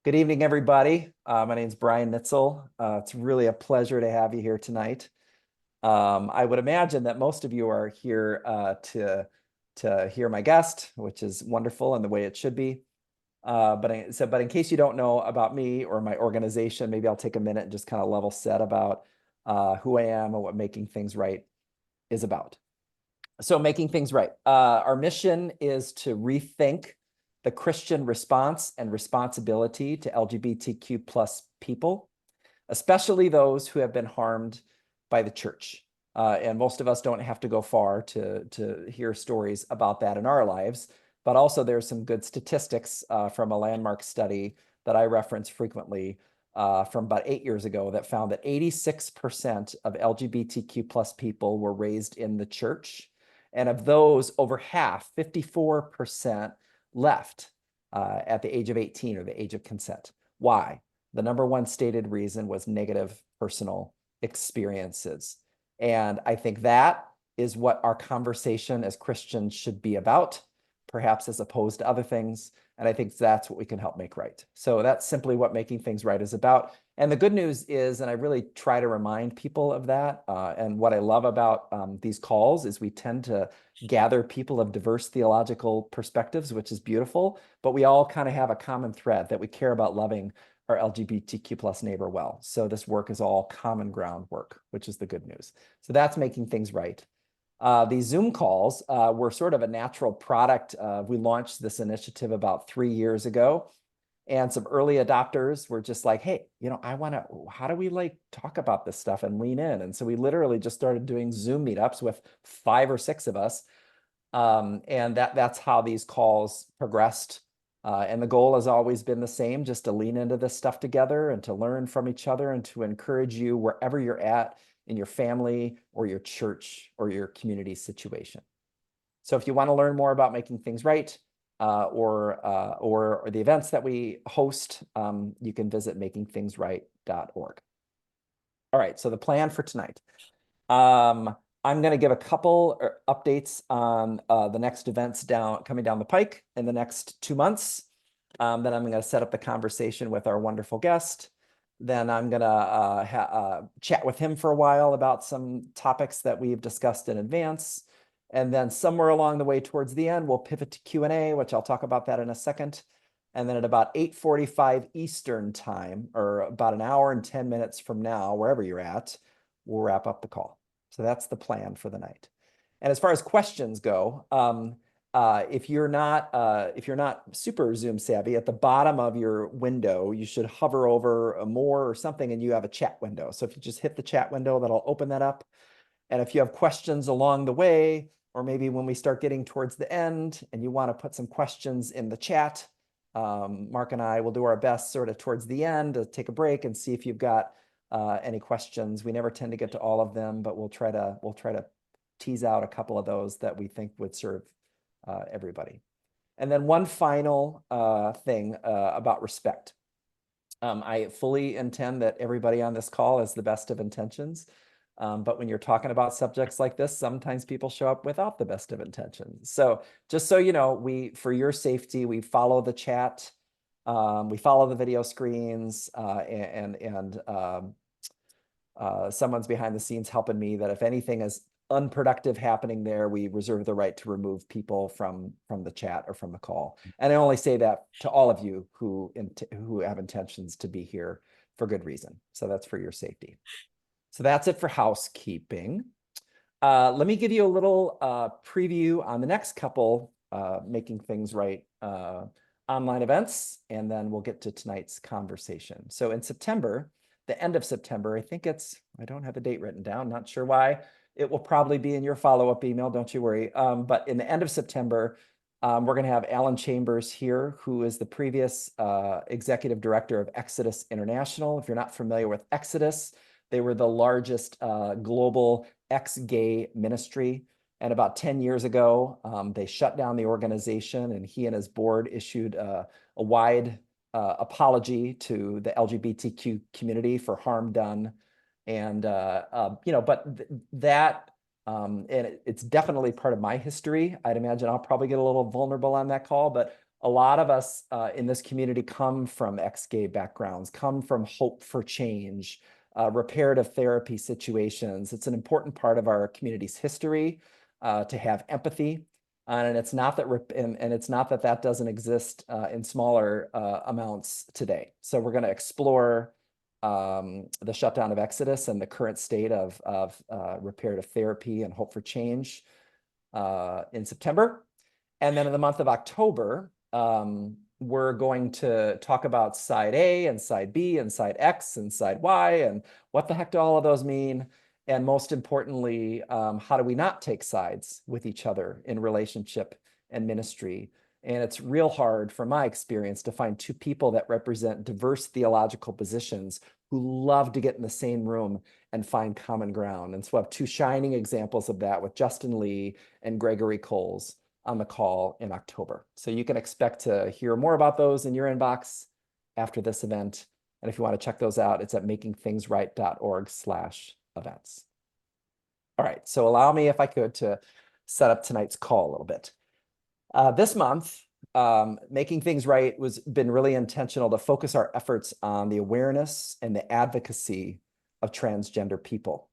Good evening, everybody. My name is Brian Nitzel. It's really a pleasure to have you here tonight. I would imagine that most of you are here to hear my guest, which is wonderful and the way it should be. But in case you don't know about me or my organization, maybe I'll take a minute and just kind of level set about who I am and what Making Things Right is about. So Making Things Right. Our mission is to rethink the Christian response and responsibility to LGBTQ plus people, especially those who have been harmed by the church. And most of us don't have to go far to hear stories about that in our lives, but also there's some good statistics from a landmark study that I reference frequently from about 8 years ago that found that 86% of LGBTQ plus people were raised in the church. And of those, over half, 54%, left at the age of 18 or the age of consent. Why? The number one stated reason was negative personal experiences. And I think that is what our conversation as Christians should be about, perhaps as opposed to other things. And I think that's what we can help make right. So that's simply what Making Things Right is about. And the good news is, and I really try to remind people of that, and what I love about these calls is we tend to gather people of diverse theological perspectives, which is beautiful, but we all kind of have a common thread that we care about loving our LGBTQ plus neighbor well. So this work is all common ground work, which is the good news. So that's Making Things Right. These Zoom calls were sort of a natural product. We launched this initiative about 3 years ago, and some early adopters were just like, hey, how do we talk about this stuff and lean in? And so we literally just started doing Zoom meetups with 5 or 6 of us. And that's how these calls progressed. And the goal has always been the same, just to lean into this stuff together and to learn from each other and to encourage you wherever you're at in your family or your church or your community situation. So if you want to learn more about Making Things Right or the events that we host, you can visit makingthingsright.org. All right, so the plan for tonight. I'm going to give a couple updates on the next events coming down the pike in the next 2 months. Then I'm going to set up the conversation with our wonderful guest. Then I'm going to chat with him for a while about some topics that we've discussed in advance. And then somewhere along the way towards the end, we'll pivot to Q&A, which I'll talk about that in a second. And then at about 8:45 Eastern time, or about an hour and 10 minutes from now, wherever you're at, we'll wrap up the call. So that's the plan for the night. And as far as questions go, if you're not super Zoom savvy, at the bottom of your window, you should hover over more or something, and you have a chat window. So if you just hit the chat window, that'll open that up. And if you have questions along the way, or maybe when we start getting towards the end and you want to put some questions in the chat, Mark and I will do our best sort of towards the end to take a break and see if you've got any questions. We never tend to get to all of them, but we'll try to tease out a couple of those that we think would serve everybody. And then one final thing about respect. I fully intend that everybody on this call has the best of intentions. But when you're talking about subjects like this, sometimes people show up without the best of intentions. So just so you know, for your safety, we follow the chat, we follow the video screens, and someone's behind the scenes helping me that if anything is unproductive happening there, we reserve the right to remove people from the chat or from the call. And I only say that to all of you who have intentions to be here for good reason. So that's for your safety. So that's it for housekeeping. Let me give you a little preview on the next couple Making Things Right online events, and then we'll get to tonight's conversation. So in September, the end of September, I don't have the date written down, not sure why. It will probably be in your follow-up email, don't you worry. But in the end of September, we're going to have Alan Chambers here, who is the previous executive director of Exodus International. If you're not familiar with Exodus, they were the largest global ex-gay ministry. And about 10 years ago, they shut down the organization, and he and his board issued a wide apology to the LGBTQ community for harm done. And, and it's definitely part of my history. I'd imagine I'll probably get a little vulnerable on that call, but A lot of us in this community come from ex-gay backgrounds, come from hope for change, reparative therapy situations. It's an important part of our community's history to have empathy. And it's not that it's not that that doesn't exist in smaller amounts today. So we're going to explore the shutdown of Exodus and the current state of reparative therapy and hope for change in September. And then in the month of October, we're going to talk about side A and side B and side X and side Y and what the heck do all of those mean? And most importantly, how do we not take sides with each other in relationship and ministry? And it's real hard, from my experience, to find two people that represent diverse theological positions who love to get in the same room and find common ground. And so I have two shining examples of that with Justin Lee and Gregory Coles on the call in October. So you can expect to hear more about those in your inbox after this event. And if you want to check those out, it's at makingthingsright.org/events. All right, so allow me, if I could, to set up tonight's call a little bit. This month, Making Things Right was been really intentional to focus our efforts on the awareness and the advocacy of transgender people.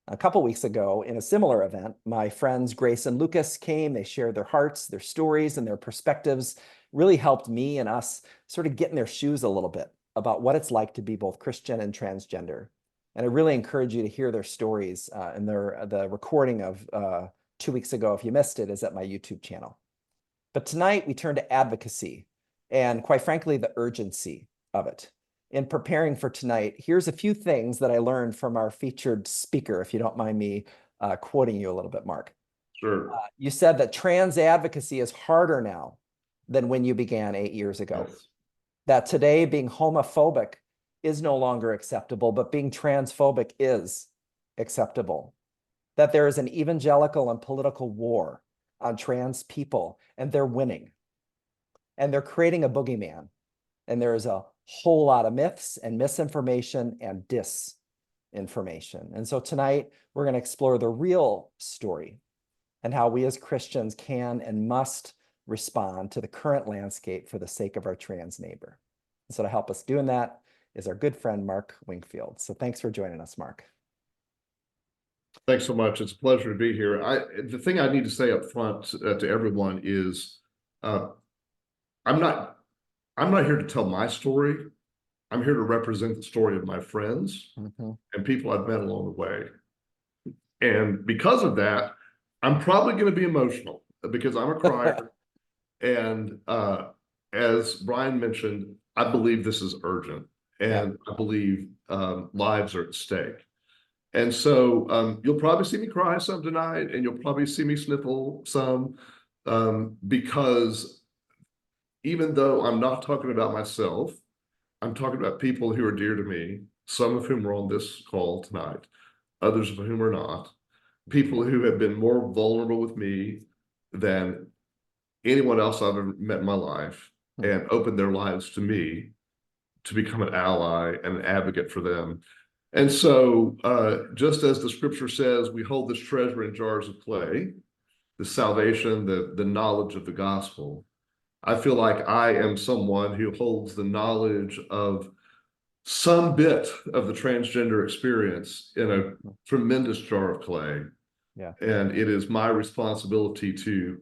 A couple weeks ago, in a similar event, my friends Grace and Lucas came. They shared their hearts, their stories, and their perspectives. Really helped me and us sort of get in their shoes a little bit about what it's like to be both Christian and transgender. And I really encourage you to hear their stories. And the recording of 2 weeks ago, if you missed it, is at my YouTube channel. But tonight we turn to advocacy and, quite frankly, the urgency of it. In preparing for tonight, here's a few things that I learned from our featured speaker, if you don't mind me quoting you a little bit, Mark. Sure. You said that trans advocacy is harder now than when you began 8 years ago. Yes. That today being homophobic is no longer acceptable, but being transphobic is acceptable. That there is an evangelical and political war on trans people, and they're winning. And they're creating a boogeyman. And there is a whole lot of myths and misinformation and disinformation. And so tonight, we're going to explore the real story and how we as Christians can and must respond to the current landscape for the sake of our trans neighbor. And so to help us doing that is our good friend, Mark Wingfield. So thanks for joining us, Mark. Thanks so much. It's a pleasure to be here. The thing I need to say up front to everyone is I'm not here to tell my story. I'm here to represent the story of my friends and people I've met along the way. And because of that, I'm probably going to be emotional because I'm a crier. And as Brian mentioned, I believe this is urgent, and I believe lives are at stake. And so you'll probably see me cry some tonight, and you'll probably see me sniffle some, because even though I'm not talking about myself, I'm talking about people who are dear to me, some of whom are on this call tonight, others of whom are not, people who have been more vulnerable with me than anyone else I've ever met in my life, and opened their lives to me to become an ally and an advocate for them. And so just as the scripture says, we hold this treasure in jars of clay, the salvation, the knowledge of the gospel. I feel like I am someone who holds the knowledge of some bit of the transgender experience in a tremendous jar of clay. And it is my responsibility to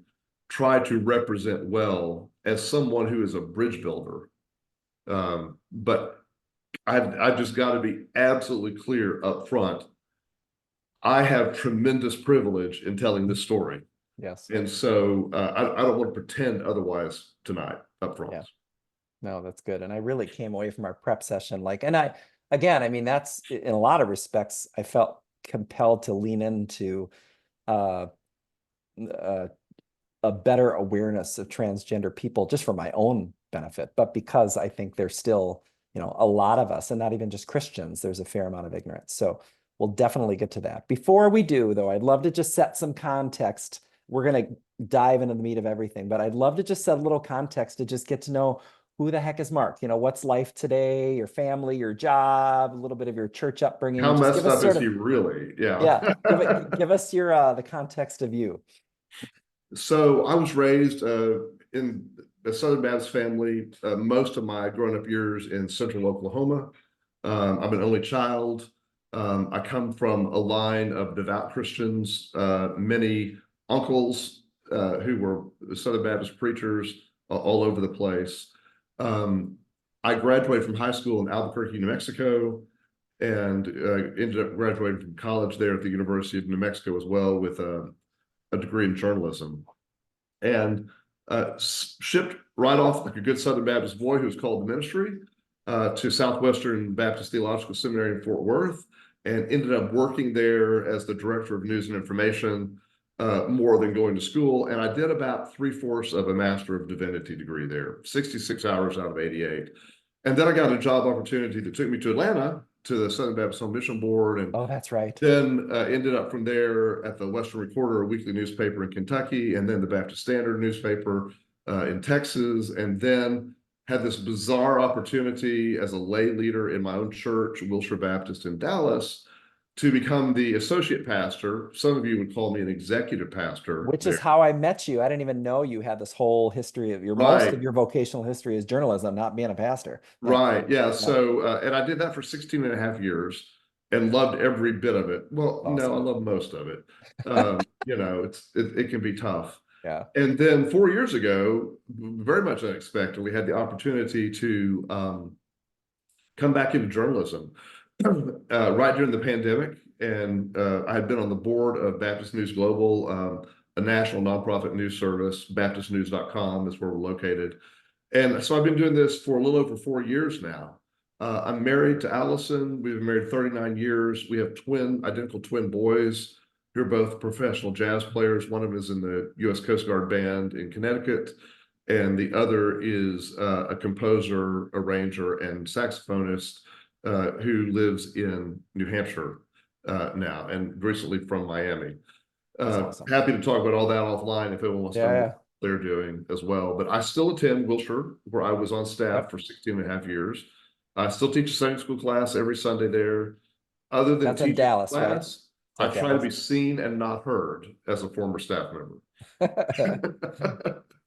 try to represent well as someone who is a bridge builder. But I've just got to be absolutely clear up front. I have tremendous privilege in telling this story. Yes. And so I don't want to pretend otherwise tonight up front. Yeah. No, that's good. And I really came away from our prep session and I mean, that's in a lot of respects, I felt compelled to lean into a better awareness of transgender people just for my own benefit, but because I think there's still, a lot of us, and not even just Christians, there's a fair amount of ignorance. So we'll definitely get to that. Before we do, though, I'd love to just set some context. We're going to dive into the meat of everything, but I'd love to just set a little context to just get to know who the heck is Mark? What's life today, your family, your job, a little bit of your church upbringing. How messed up is he really? Yeah. Give us your the context of you. So I was raised in a Southern Baptist family, most of my growing up years in central Oklahoma. I'm an only child. I come from a line of devout Christians, many uncles who were Southern Baptist preachers all over the place. I graduated from high school in Albuquerque, New Mexico, and ended up graduating from college there at the University of New Mexico as well with a degree in journalism. And shipped right off like a good Southern Baptist boy who was called to ministry to Southwestern Baptist Theological Seminary in Fort Worth, and ended up working there as the director of news and information more than going to school. And I did about 3/4 of a Master of Divinity degree there, 66 hours out of 88. And then I got a job opportunity that took me to Atlanta to the Southern Baptist Home Mission Board, and Oh, that's right. then ended up from there at the Western Recorder, a weekly newspaper in Kentucky, and then the Baptist Standard newspaper in Texas, and then had this bizarre opportunity as a lay leader in my own church, Wilshire Baptist in Dallas, to become the associate pastor. Some of you would call me an executive pastor Which is there. how I met you. I didn't even know you had this whole history of most of Right. your vocational history is journalism, not being a pastor. Right. Yeah. So, and I did that for 16 and a half years and loved every bit of it. Well, no, I Awesome. love most of it. You know, it can be tough. Yeah. And then 4 years ago, very much unexpectedly, had the opportunity to come back into journalism right during the pandemic. And I had been on the board of Baptist News Global, a national nonprofit news service. BaptistNews.com is where we're located. And so I've been doing this for a little over 4 years now. I'm married to Allison. We've been married 39 years. We have identical twin boys who are both professional jazz players. One of them is in the U.S. Coast Guard Band in Connecticut, and the other is a composer, arranger, and saxophonist who lives in New Hampshire now, and recently from Miami. That's awesome. Happy to talk about all that offline if anyone wants to know what they're doing as well. But I still attend Wilshire, where I was on staff for 16 and a half years. I still teach a Sunday school class every Sunday there. Other than That's in teaching Dallas, right? class, I Is that try to be Dallas? seen and not heard as a former staff member.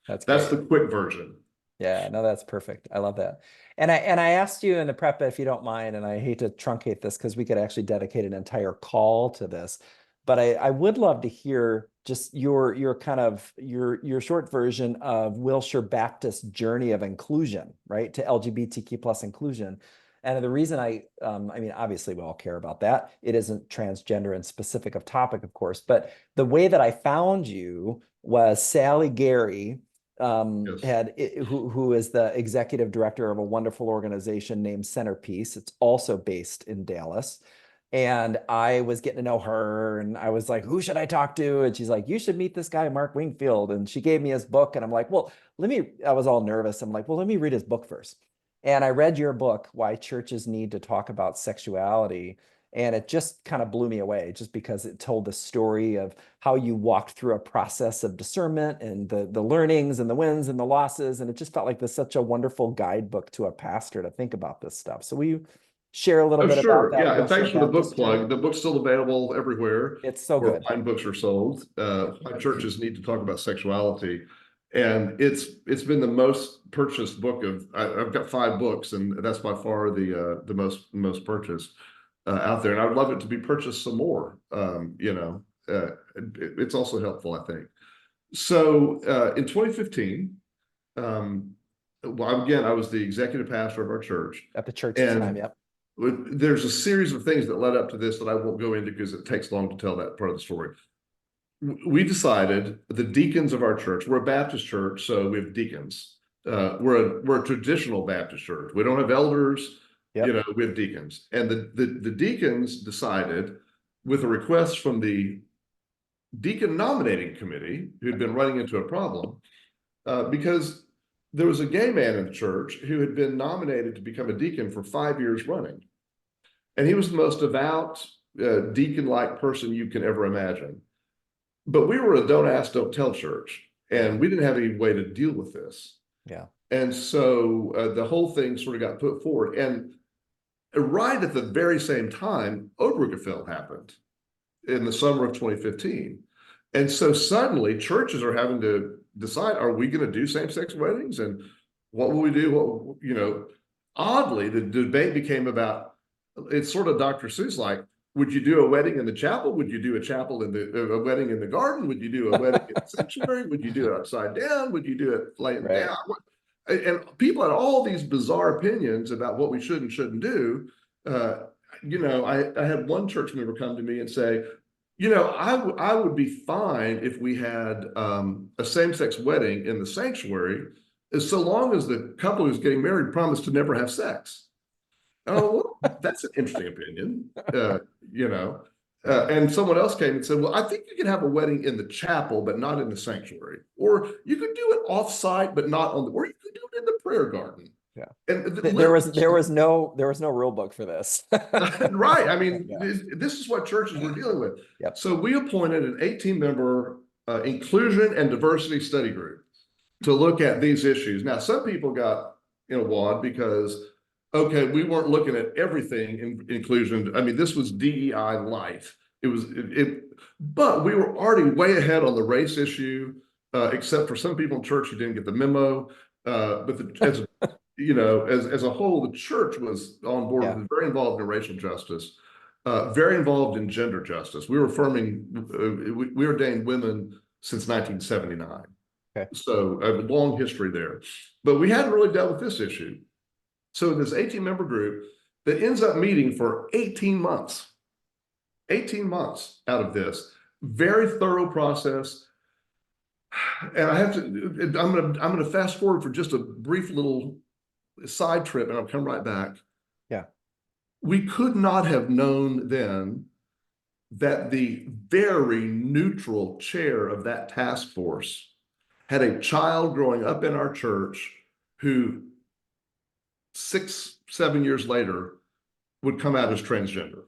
That's That's great. the quick version. Yeah, no, that's perfect. I love that. And I asked you in the prep, if you don't mind, and I hate to truncate this because we could actually dedicate an entire call to this, but I would love to hear just your kind of your short version of Wilshire Baptist journey of inclusion, right, to LGBTQ plus inclusion. And the reason I mean, obviously we all care about that. It isn't transgender and specific of topic, of course, but the way that I found you was Sally Gary Yes. who is the executive director of a wonderful organization named Centerpiece. It's also based in Dallas. And I was getting to know her, and I was like, who should I talk to? And she's like, you should meet this guy, Mark Wingfield. And she gave me his book. And I'm like, well, I was all nervous. I'm like, well, let me read his book first. And I read your book, Why Churches Need to Talk About Sexuality. And it just kind of blew me away, just because it told the story of how you walked through a process of discernment and the learnings and the wins and the losses. And it just felt like this such a wonderful guidebook to a pastor to think about this stuff. So will you share a little Oh, bit about sure. that Yeah. And Wilshire thanks for the book Baptist journey? plug. The book's still available everywhere It's so where good. fine books are sold. Why churches need to talk about sexuality. And it's been the most purchased book I've got 5 books, and that's by far the most purchased out there. And I would love it to be purchased some more. It's also helpful, I think. So in 2015, well, again, I was the executive pastor of our church. At the church at the time, And yep. there's a series of things that led up to this that I won't go into because it takes long to tell that part of the story. We decided, the deacons of our church, we're a Baptist church, so we have deacons. We're a traditional Baptist church. We don't have elders, Yep. we have deacons. And the deacons decided, with a request from the deacon nominating committee, who'd been running into a problem, because there was a gay man in the church who had been nominated to become a deacon for 5 years running. And he was the most devout, deacon-like person you can ever imagine. But we were a don't ask, don't tell church, and we didn't have any way to deal with this. Yeah. And so the whole thing sort of got put forward. And right at the very same time, Obergefell happened in the summer of 2015. And so suddenly churches are having to decide, are we going to do same-sex weddings? And what will we do? What, you know, oddly, the debate became about, it's sort of Dr. Seuss like, would you do a wedding in the chapel? Would you do a wedding in the garden? Would you do a wedding in the sanctuary? Would you do it upside down? Would you do it laying Right. down? And people had all these bizarre opinions about what we should and shouldn't do. You know, I had one church member come to me and say, you know, I would be fine if we had a same-sex wedding in the sanctuary, as so long as the couple who's getting married promised to never have sex. Oh, well, that's an interesting opinion, you know. And someone else came and said, well, I think you can have a wedding in the chapel, but not in the sanctuary. Or you could do it off-site, but not on the, or you could do it in the prayer garden. Yeah. And There was no rule book for this. Right. I mean, Yeah. this is what churches were dealing with. Yep. So we appointed an 18-member inclusion and diversity study group to look at these issues. Now, some people got in a wad because, okay, we weren't looking at everything in inclusion. I mean, this was DEI light. But we were already way ahead on the race issue, except for some people in church who didn't get the memo. As you know, as a whole, the church was on board, was very involved in racial justice, very involved in gender justice. We were we ordained women since 1979. Okay. So a long history there, but we hadn't really dealt with this issue. So this 18-member group that ends up meeting for 18 months out of this very thorough process. And I have to, I'm going to fast forward for just a brief little side trip and I'll come right back. Yeah. We could not have known then that the very neutral chair of that task force had a child growing up in our church who 6, 7 years later would come out as transgender.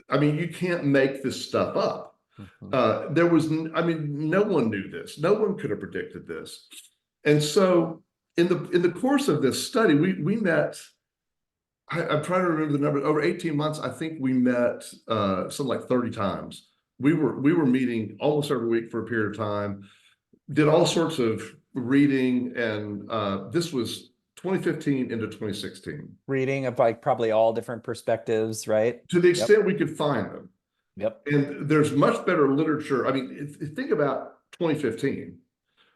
I mean, you can't make this stuff up. There was, I mean, no one knew this. No one could have predicted this. And so in the course of this study, we met, I'm trying to remember the number, over 18 months, I think we met something like 30 times. We were meeting almost every week for a period of time, did all sorts of reading, and this was 2015 into 2016. Reading of like probably all different perspectives, right? To the extent we could find them. Yep. And there's much better literature. I mean, think about 2015.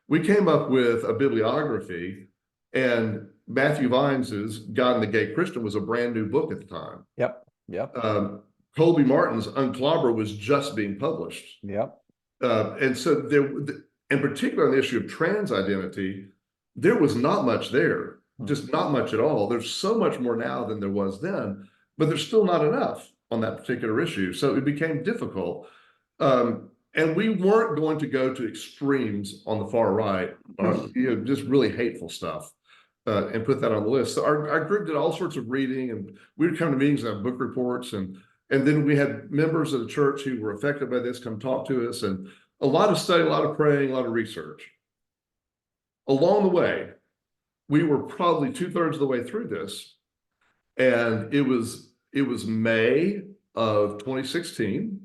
We came up with a bibliography, and Matthew Vines's God and the Gay Christian was a brand new book at the time. Yep. Colby Martin's Unclobber was just being published. Yep. And so there, in particular on the issue of trans identity, there was not much there, just not much at all. There's so much more now than there was then, but there's still not enough on that particular issue. So it became difficult. And we weren't going to go to extremes on the far right, you know, just really hateful stuff, and put that on the list. So our group did all sorts of reading, and we would come to meetings and have book reports. And then we had members of the church who were affected by this come talk to us, and a lot of study, a lot of praying, a lot of research. Along the way, we were probably 2/3 of the way through this. And it was May of 2016.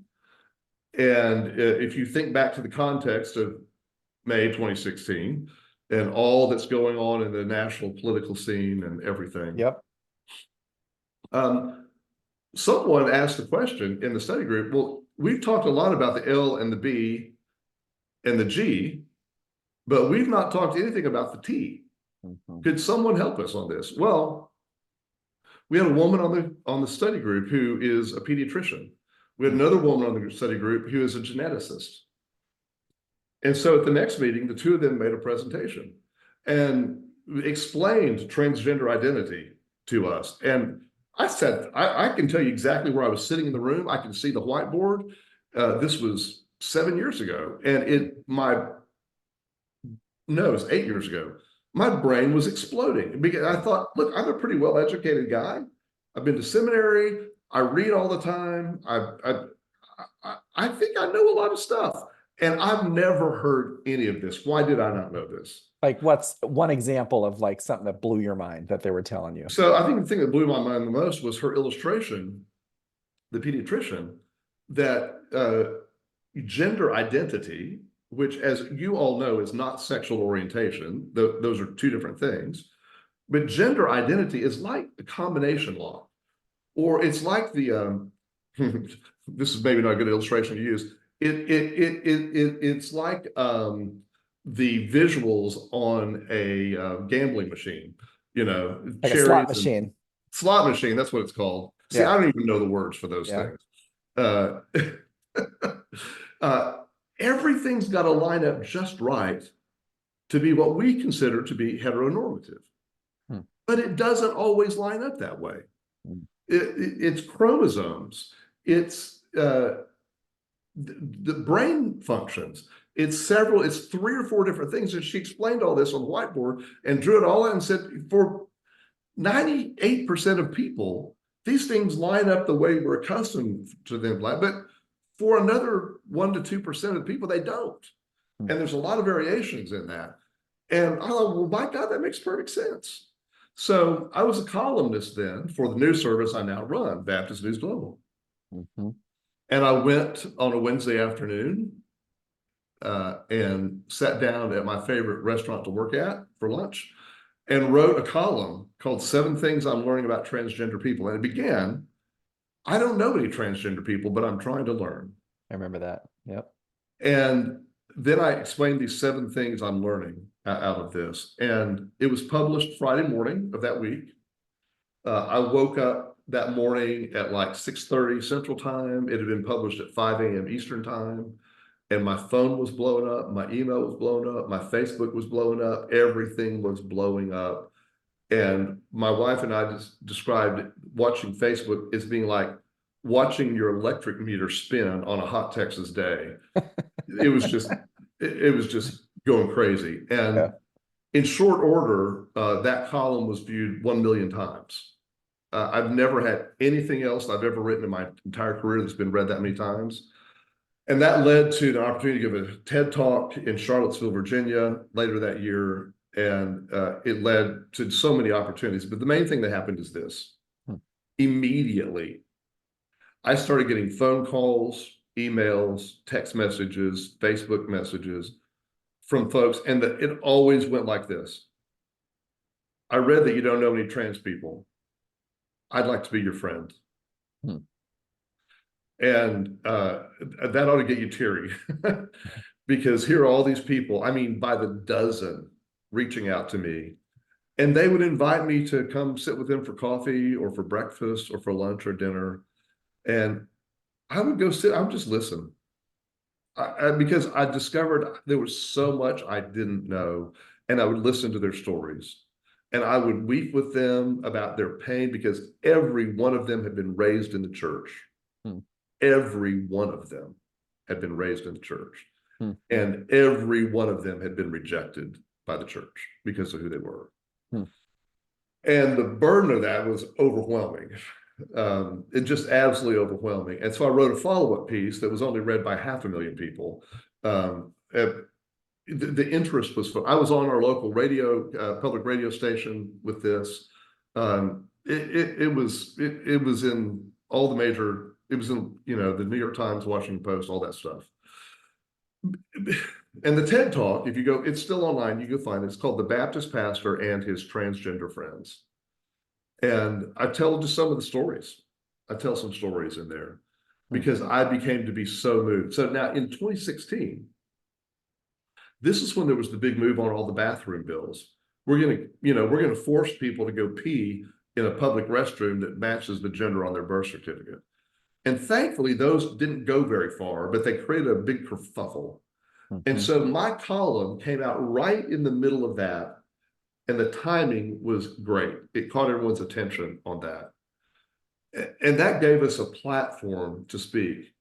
And if you think back to the context of May 2016 and all that's going on in the national political scene and everything. Yep. Someone asked the question in the study group, well, we've talked a lot about the L and the B and the G, but we've not talked anything about the T. Could someone help us on this? Well, we had a woman on the study group who is a pediatrician. We had another woman on the study group who is a geneticist. And so at the next meeting, the two of them made a presentation and explained transgender identity to us. And I said, I can tell you exactly where I was sitting in the room. I can see the whiteboard. This was 7 years ago. And it was 8 years ago. My brain was exploding because I thought, look, I'm a pretty well-educated guy. I've been to seminary. I read all the time. I think I know a lot of stuff, and I've never heard any of this. Why did I not know this? Like, what's one example of like something that blew your mind that they were telling you? So I think the thing that blew my mind the most was her illustration, the pediatrician, that gender identity which, as you all know, is not sexual orientation. Those are two different things. But gender identity is like a combination law, or it's like the this is maybe not a good illustration to use. It's like the visuals on a gambling machine, you know, Like a slot cherries and machine. slot machine. That's what it's called. See, Yeah. I don't even know the words for those Yeah. things. Uh, uh, everything's got to line up just right to be what we consider to be heteronormative. Hmm. But it doesn't always line up that way. Hmm. It's chromosomes. It's the brain functions. It's 3 or 4 different things. And she explained all this on the whiteboard and drew it all out and said, for 98% of people, these things line up the way we're accustomed to them. But for another 1 to 2% of people, they don't. Hmm. And there's a lot of variations in that. And I thought, well, my God, that makes perfect sense. So I was a columnist then for the news service I now run, Baptist News Global. Mm-hmm. And I went on a Wednesday afternoon and sat down at my favorite restaurant to work at for lunch and wrote a column called 7 Things I'm Learning About Transgender People. And it began, I don't know any transgender people, but I'm trying to learn. I remember that. Yep. And then I explained these 7 things I'm learning out of this. And it was published Friday morning of that week. I woke up that morning at like 6:30 Central Time. It had been published at 5 a.m. Eastern Time. And my phone was blowing up. My email was blowing up. My Facebook was blowing up. Everything was blowing up. And my wife and I just described watching Facebook as being like watching your electric meter spin on a hot Texas day. It was just, it was just going crazy. And Yeah. in short order, that column was viewed 1 million times. I've never had anything else I've ever written in my entire career that's been read that many times. And that led to the opportunity to give a TED Talk in Charlottesville, Virginia later that year. And it led to so many opportunities. But the main thing that happened is this. Immediately, I started getting phone calls, emails, text messages, Facebook messages from folks. And it always went like this. I read that you don't know any trans people. I'd like to be your friend. Hmm. And that ought to get you teary because here are all these people, I mean, by the dozen reaching out to me, and they would invite me to come sit with them for coffee or for breakfast or for lunch or dinner. And I would go sit, I would just listen because I discovered there was so much I didn't know, and I would listen to their stories. And I would weep with them about their pain because every one of them had been raised in the church. Hmm. Every one of them had been raised in the church. Hmm. And every one of them had been rejected by the church because of who they were. Hmm. And the burden of that was overwhelming. It just absolutely overwhelming. And so I wrote a follow-up piece that was only read by 500,000 people. The interest was I was on our local radio, public radio station with this. It was in all the major. It was in, you know, the New York Times, Washington Post, all that stuff. And the TED Talk, if you go, it's still online. You can find it. It's called "The Baptist Pastor and His Transgender Friends," and I tell just some of the stories. I tell some stories in there because I became to be so moved. So now in 2016. This is when there was the big move on all the bathroom bills. We're going to force people to go pee in a public restroom that matches the gender on their birth certificate. And thankfully, those didn't go very far, but they created a big kerfuffle. And so my column came out right in the middle of that. And the timing was great. It caught everyone's attention on that. And that gave us a platform to speak.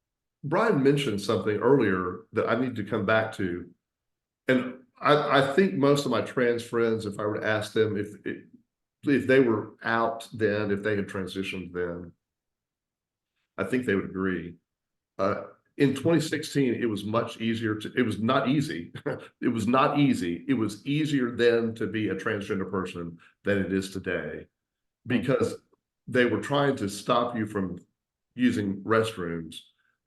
Brian mentioned something earlier that I need to come back to. And I think most of my trans friends, if I were to ask them if they were out then, if they had transitioned then, I think they would agree. In 2016, it was much easier it was not easy. It was not easy. It was easier then to be a transgender person than it is today because they were trying to stop you from using restrooms.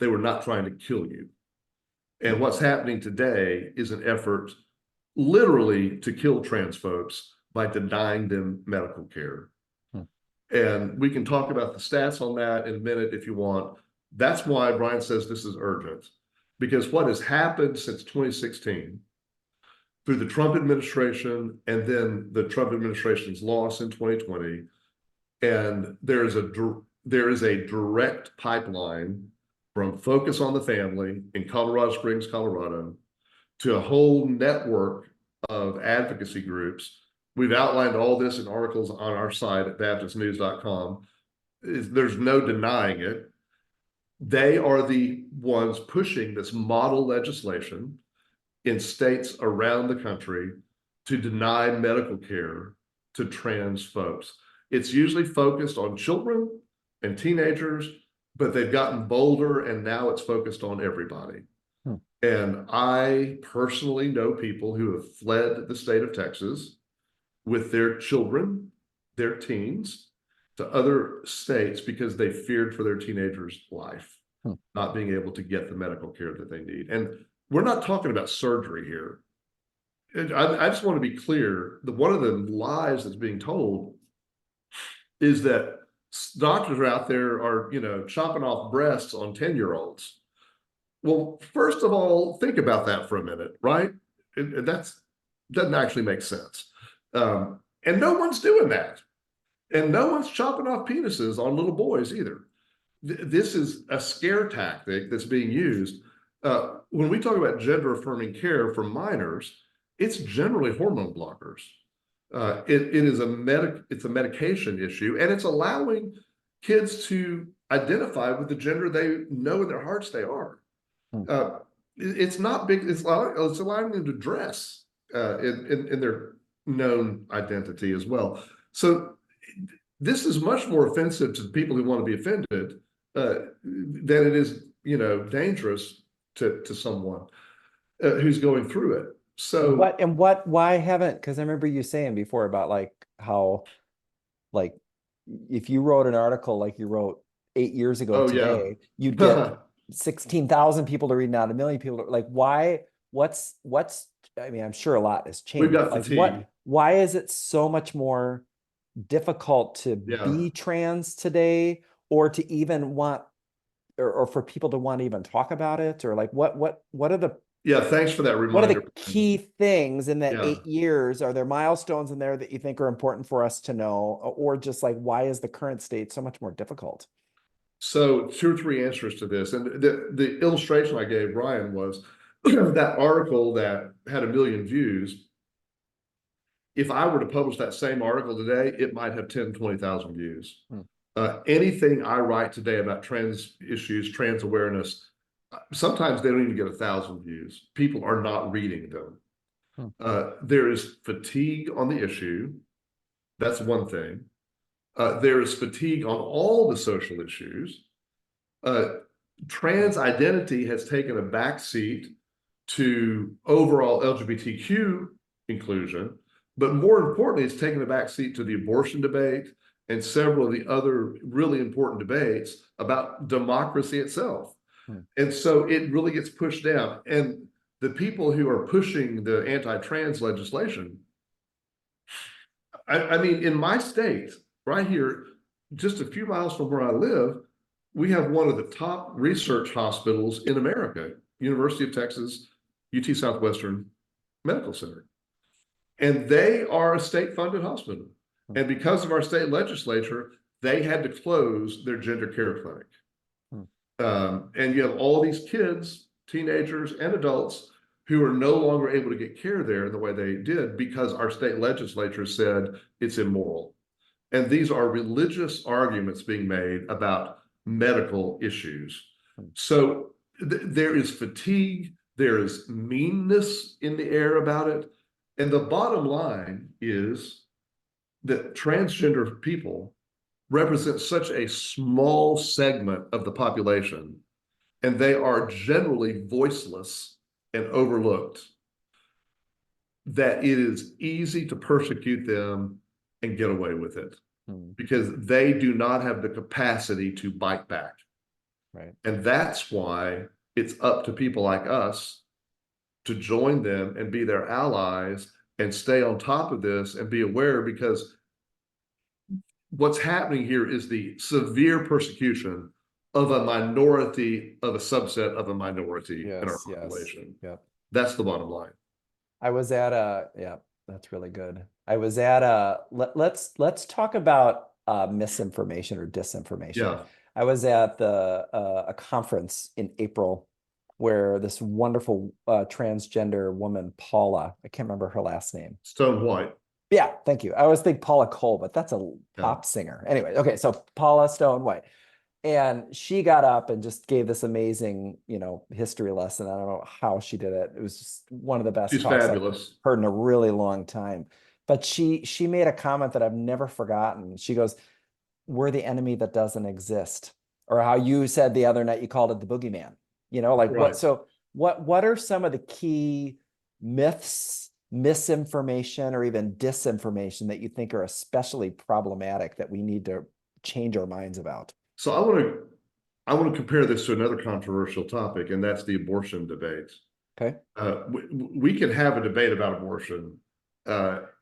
They were not trying to kill you. And what's happening today is an effort literally to kill trans folks by denying them medical care. And we can talk about the stats on that in a minute if you want. That's why Brian says this is urgent, because what has happened since 2016 through the Trump administration and then the Trump administration's loss in 2020, and there is a direct pipeline from Focus on the Family in Colorado Springs, Colorado, to a whole network of advocacy groups. We've outlined all this in articles on our site at baptistnews.com. There's no denying it. They are the ones pushing this model legislation in states around the country to deny medical care to trans folks. It's usually focused on children and teenagers, but they've gotten bolder and now it's focused on everybody. And I personally know people who have fled the state of Texas with their children, their teens, to other states because they feared for their teenager's life, not being able to get the medical care that they need. And we're not talking about surgery here. I just want to be clear that one of the lies that's being told is that doctors are out there are, chopping off breasts on 10-year-olds. Well, first of all, think about that for a minute, right? That doesn't actually make sense. And no one's doing that. And no one's chopping off penises on little boys either. This is a scare tactic that's being used. When we talk about gender affirming care for minors, it's generally hormone blockers. It is it's a medication issue, and it's allowing kids to identify with the gender they know in their hearts they are. It's not big. It's allowing them to dress in their known identity as well. So this is much more offensive to the people who want to be offended than it is, dangerous to someone who's going through it. So why haven't, because I remember you saying before about how if you wrote an article like you wrote 8 years ago today, you'd get 16,000 people to read, not a million people what's I mean, I'm sure a lot has changed. We've got fatigue. Why is it so much more difficult to be trans today, or to even want, or for people to want to even talk about it, or what are the thanks for that reminder. What are the key things in that 8 years? Are there milestones in there that you think are important for us to know, or just why is the current state so much more difficult? So 2 or 3 answers to this. And the illustration I gave Brian was that article that had 1 million views. If I were to publish that same article today, it might have 10, 20,000 views. Anything I write today about trans issues, trans awareness, sometimes they don't even get 1,000 views. People are not reading them. There is fatigue on the issue. That's one thing. There is fatigue on all the social issues. Trans identity has taken a backseat to overall LGBTQ inclusion, but more importantly, it's taken a backseat to the abortion debate and several of the other really important debates about democracy itself. And so it really gets pushed down. And the people who are pushing the anti-trans legislation, I mean, in my state, right here, just a few miles from where I live, we have one of the top research hospitals in America, University of Texas, UT Southwestern Medical Center. And they are a state-funded hospital. And because of our state legislature, they had to close their gender care clinic. And you have all these kids, teenagers and adults, who are no longer able to get care there in the way they did because our state legislature said it's immoral. And these are religious arguments being made about medical issues. So there is fatigue, there is meanness in the air about it. And the bottom line is that transgender people represent such a small segment of the population, and they are generally voiceless and overlooked, that it is easy to persecute them and get away with it because they do not have the capacity to bite back. Right. And that's why it's up to people like us to join them and be their allies and stay on top of this and be aware, because what's happening here is the severe persecution of a minority of a subset of a minority in our Yes, yes. population. Yep. That's the bottom line. I was at a, yeah, that's really good. I was at a, let's talk about misinformation or disinformation. Yeah. I was at a conference in April where this wonderful transgender woman, Paula, I can't remember her last name. Stone White. Yeah, thank you. I always think Paula Cole, but that's a Yeah. pop singer. Anyway, okay, so Paula Stone White. And she got up and just gave this amazing, history lesson. I don't know how she did it. It was just one of the best She's talks I've fabulous. heard in a really long time. But she made a comment that I've never forgotten. She goes, "We're the enemy that doesn't exist," or how you said the other night, you called it the boogeyman. Like what? Right. So what are some of the key myths, misinformation, or even disinformation that you think are especially problematic that we need to change our minds about? So I want to compare this to another controversial topic, and that's the abortion debate. Okay. We can have a debate about abortion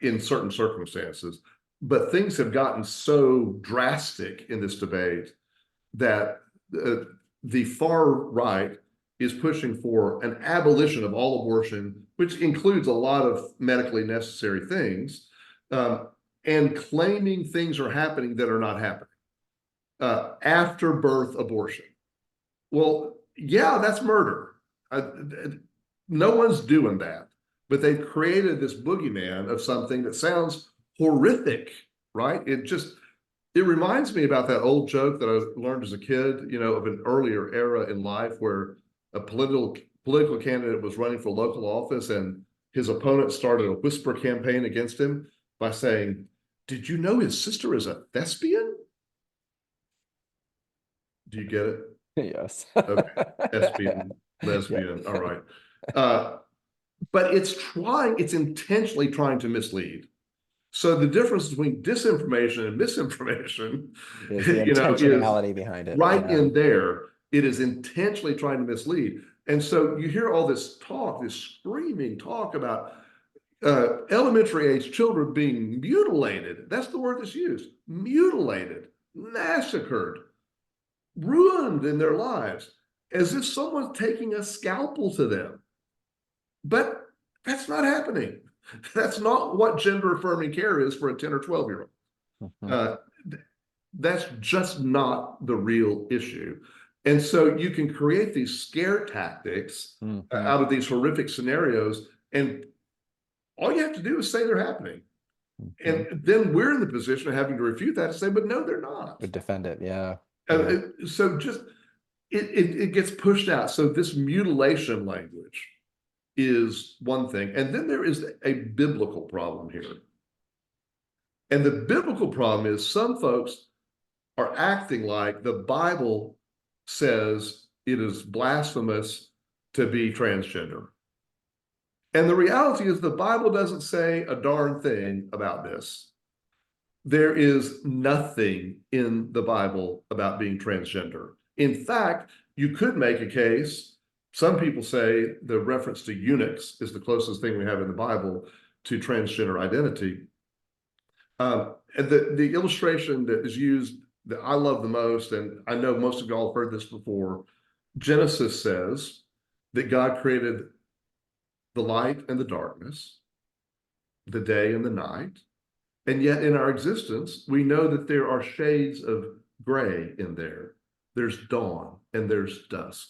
in certain circumstances, but things have gotten so drastic in this debate that the far right is pushing for an abolition of all abortion, which includes a lot of medically necessary things, and claiming things are happening that are not happening. After birth abortion. Well, yeah, that's murder. No one's doing that, but they've created this boogeyman of something that sounds horrific, right? It reminds me about that old joke that I learned as a kid, of an earlier era in life where a political candidate was running for local office and his opponent started a whisper campaign against him by saying, "Did you know his sister is a thespian?" Do you get it? Yes. Okay. Thespian, lesbian. Yeah. All right. But it's intentionally trying to mislead. So the difference between disinformation and misinformation, Is the is intentionality behind it. right Yeah. in there. It is intentionally trying to mislead. And so you hear all this talk, this screaming talk about elementary age children being mutilated. That's the word that's used. Mutilated, massacred, ruined in their lives, as if someone's taking a scalpel to them. But that's not happening. That's not what gender affirming care is for a 10 or 12-year-old. That's just not the real issue. And so you can create these scare tactics out of these horrific scenarios, and all you have to do is say they're happening. And then we're in the position of having to refute that and say, but no, they're not. Would defend it. Yeah. So just it gets pushed out. So this mutilation language is one thing. And then there is a biblical problem here. And the biblical problem is some folks are acting like the Bible says it is blasphemous to be transgender. And the reality is the Bible doesn't say a darn thing about this. There is nothing in the Bible about being transgender. In fact, you could make a case. Some people say the reference to eunuchs is the closest thing we have in the Bible to transgender identity. And the illustration that is used that I love the most, and I know most of y'all have heard this before, Genesis says that God created the light and the darkness, the day and the night. And yet in our existence, we know that there are shades of gray in there. There's dawn and there's dusk.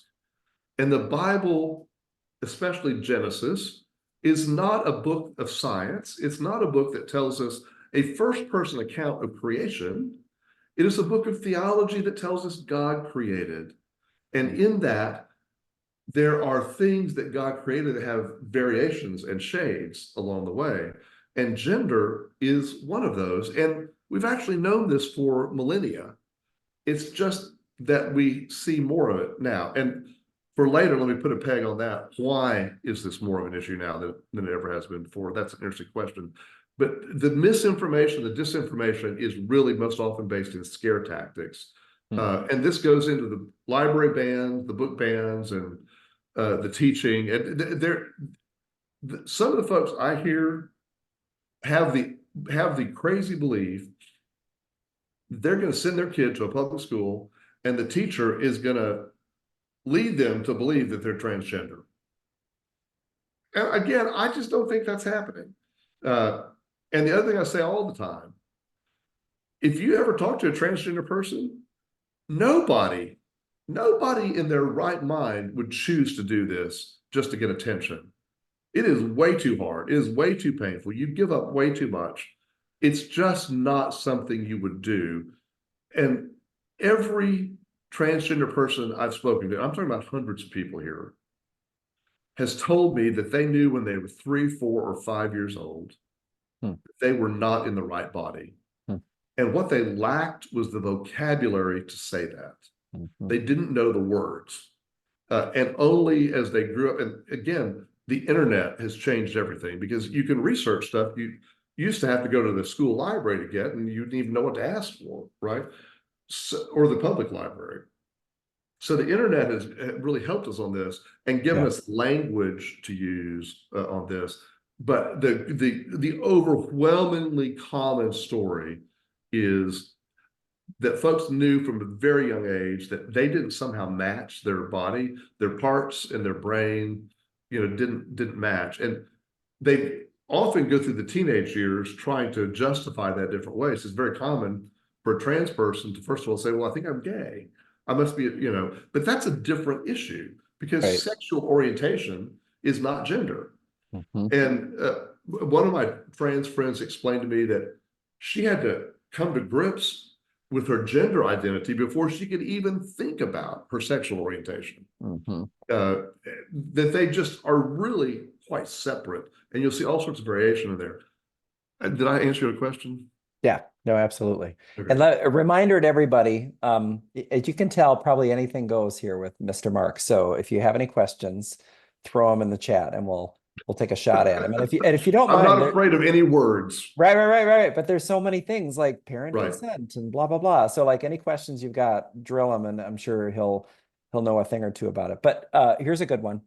And the Bible, especially Genesis, is not a book of science. It's not a book that tells us a first-person account of creation. It is a book of theology that tells us God created. And in that, there are things that God created that have variations and shades along the way. And gender is one of those. And we've actually known this for millennia. It's just that we see more of it now. And for later, let me put a peg on that. Why is this more of an issue now than it ever has been before? That's an interesting question. But the misinformation, the disinformation is really most often based in scare tactics. And this goes into the library bans, the book bans, and the teaching, and some of the folks I hear have the crazy belief they're going to send their kid to a public school and the teacher is going to lead them to believe that they're transgender. And again, I just don't think that's happening. And the other thing I say all the time, if you ever talk to a transgender person, nobody in their right mind would choose to do this just to get attention. It is way too hard. It is way too painful. You give up way too much. It's just not something you would do. And every transgender person I've spoken to, I'm talking about hundreds of people here, has told me that they knew when they were 3, 4, or 5 years old, they were not in the right body. And what they lacked was the vocabulary to say that. They didn't know the words. And only as they grew up, and again, the internet has changed everything because you can research stuff you used to have to go to the school library to get, and you didn't even know what to ask for, right? So, or the public library. So the internet has really helped us on this and given us language to use on this. But the overwhelmingly common story is that folks knew from a very young age that they didn't somehow match their body, their parts and their brain, didn't match. And they often go through the teenage years trying to justify that different ways. It's very common for a trans person to first of all say, well, I think I'm gay. I must be, but that's a different issue because sexual orientation is not gender. And one of my trans friends explained to me that she had to come to grips with her gender identity before she could even think about her sexual orientation. That they just are really quite separate, and you'll see all sorts of variation in there. Did I answer your question? Yeah, no, absolutely. Okay. And a reminder to everybody, as you can tell, probably anything goes here with Mr. Mark. So if you have any questions, throw them in the chat and we'll take a shot at them. And if you don't mind, I'm not afraid of any words. Right. But there's so many things like parent consent and blah, blah, blah. So like any questions you've got, drill them, and I'm sure he'll know a thing or two about it. But here's a good one.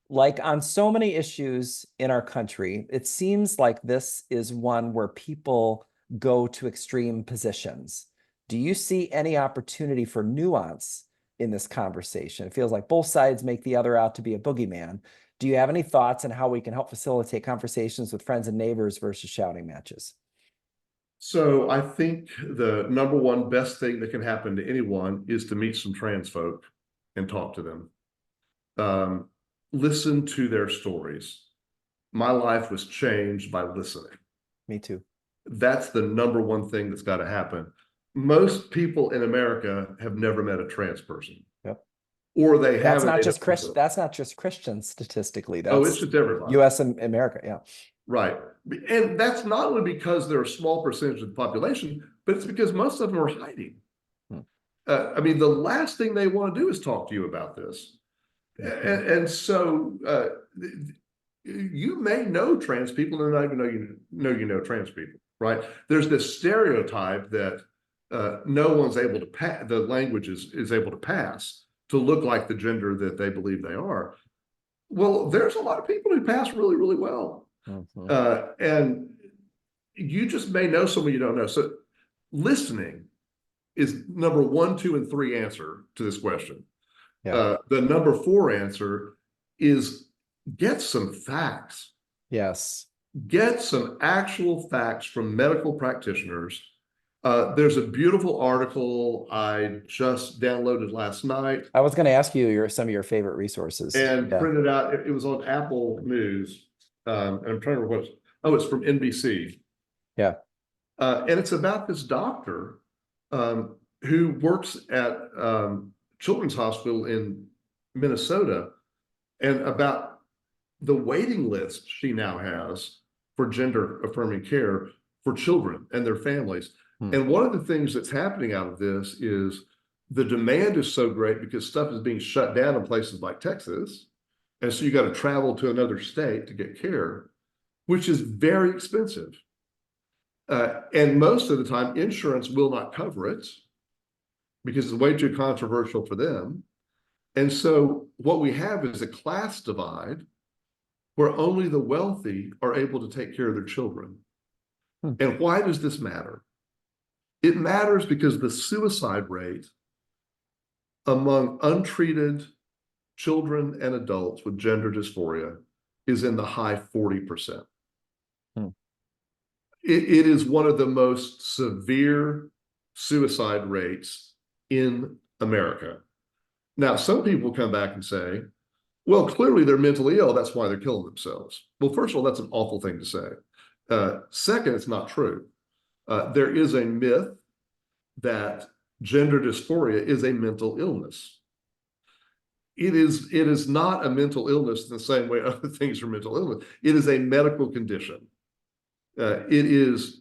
Like on so many issues in our country, it seems like this is one where people go to extreme positions. Do you see any opportunity for nuance in this conversation? It feels like both sides make the other out to be a boogeyman. Do you have any thoughts on how we can help facilitate conversations with friends and neighbors versus shouting matches? So I think the number one best thing that can happen to anyone is to meet some trans folk and talk to them. Listen to their stories. My life was changed by listening. Me too. That's the number one thing that's got to happen. Most people in America have never met a trans person. Yep. Or they that's haven't. That's not just Christians statistically. That's it's just everybody. US and America, yeah. Right. And that's not only because they're a small percentage of the population, but it's because most of them are hiding. I mean, the last thing they want to do is talk to you about this. And so you may know trans people and not even know trans people, right? There's this stereotype that no one's able to pass, the language is able to pass to look like the gender that they believe they are. Well, there's a lot of people who pass really, really well. And you just may know someone you don't know. So listening is number 1, 2, and 3 answer to this question. The number 4 answer is get some facts. Yes. Get some actual facts from medical practitioners. There's a beautiful article I just downloaded last night. I was going to ask you some of your favorite resources. And printed out. It was on Apple News. And I'm trying to remember it's from NBC. Yeah. And it's about this doctor who works at Children's Hospital in Minnesota, and about the waiting list she now has for gender affirming care for children and their families. And one of the things that's happening out of this is the demand is so great because stuff is being shut down in places like Texas. And so you got to travel to another state to get care, which is very expensive. And most of the time, insurance will not cover it because it's way too controversial for them. And so what we have is a class divide where only the wealthy are able to take care of their children. Hmm. And why does this matter? It matters because the suicide rate among untreated children and adults with gender dysphoria is in the high 40%. Hmm. It is one of the most severe suicide rates in America. Now, some people come back and say, well, clearly they're mentally ill. That's why they're killing themselves. Well, first of all, that's an awful thing to say. Second, it's not true. There is a myth that gender dysphoria is a mental illness. It is not a mental illness in the same way other things are mental illness. It is a medical condition. It is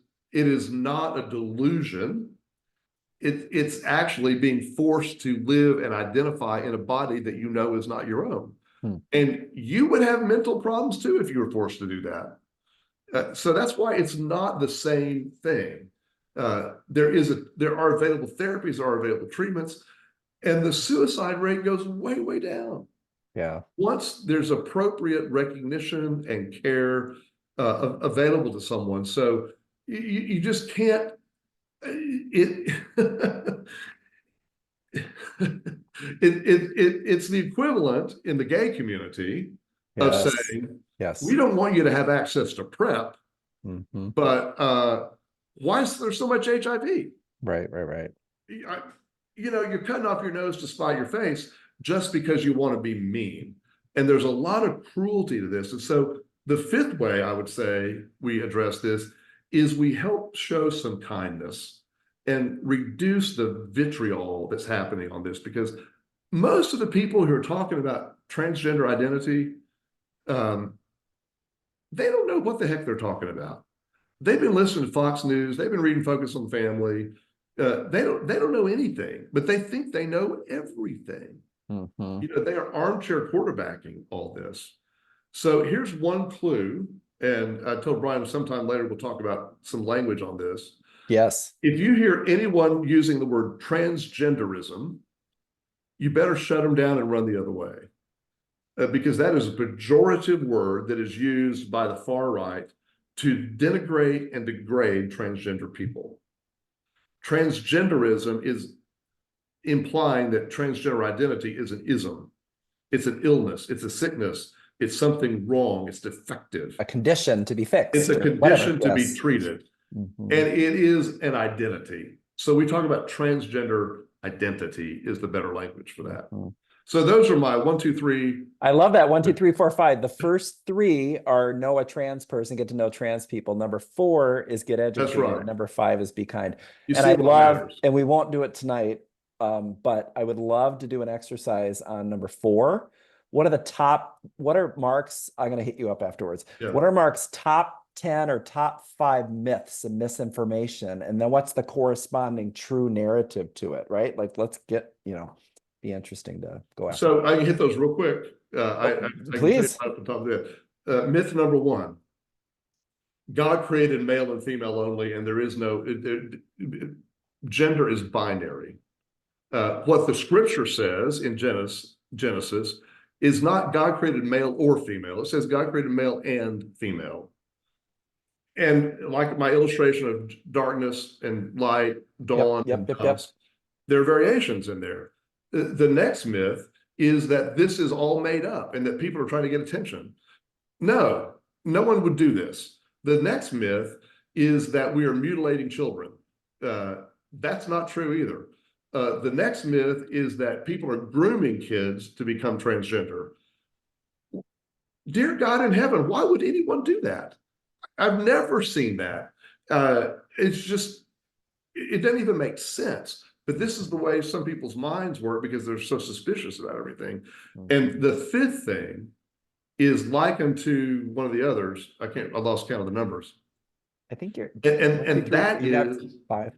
not a delusion. It's actually being forced to live and identify in a body that you know is not your own. Hmm. And you would have mental problems too if you were forced to do that. So that's why it's not the same thing. There are available therapies, there are available treatments, and the suicide rate goes way, way down. Yeah. Once there's appropriate recognition and care available to someone. So you just can't, it's the equivalent in the gay community of Yes. saying, Yes. we don't want you to have access to PrEP, Mm-hmm. but why is there so much HIV? Right, right, right. You're cutting off your nose to spite your face just because you want to be mean. And there's a lot of cruelty to this. And so the fifth way I would say we address this is we help show some kindness and reduce the vitriol that's happening on this, because most of the people who are talking about transgender identity, they don't know what the heck they're talking about. They've been listening to Fox News. They've been reading Focus on the Family. They don't know anything, but they think they know everything. Mm-hmm. They are armchair quarterbacking all this. So here's one clue, and I told Brian sometime later we'll talk about some language on this. Yes. If you hear anyone using the word transgenderism, you better shut them down and run the other way, because that is a pejorative word that is used by the far right to denigrate and degrade transgender people. Transgenderism is implying that transgender identity is an ism. It's an illness. It's a sickness. It's something wrong. It's defective. A condition to be fixed. It's a condition to be treated. Mm-hmm. And it is an identity. So we talk about transgender identity is the better language for that. Mm-hmm. So those are my 1, 2, 3. I love that. 1, 2, 3, 4, 5. The first 3 are know a trans person, get to know trans people. Number 4 is get educated. That's right. Number 5 is be kind. You and see I what love, matters. and we won't do it tonight, but I would love to do an exercise on number 4. What are Mark's, I'm going to hit you up afterwards. Yeah. What are Mark's top 10 or top 5 myths and misinformation? And then what's the corresponding true narrative to it, right? Like, let's get, be interesting to go after. So I can hit those real quick. Please. I can tell you right off the top of that. Myth number 1, God created male and female only, and there is no, gender is binary. What the scripture says in Genesis is not God created male or female. It says God created male and female. And like my illustration of darkness and light, dawn and dusk, there are variations in there. The next myth is that this is all made up and that people are trying to get attention. No one would do this. The next myth is that we are mutilating children. That's not true either. The next myth is that people are grooming kids to become transgender. Dear God in heaven, why would anyone do that? I've never seen that. It's just, it doesn't even make sense. But this is the way some people's minds work because they're so suspicious about everything. Mm-hmm. And the fifth thing is likened to one of the others. I lost count of the numbers. I think you're, and that is 5.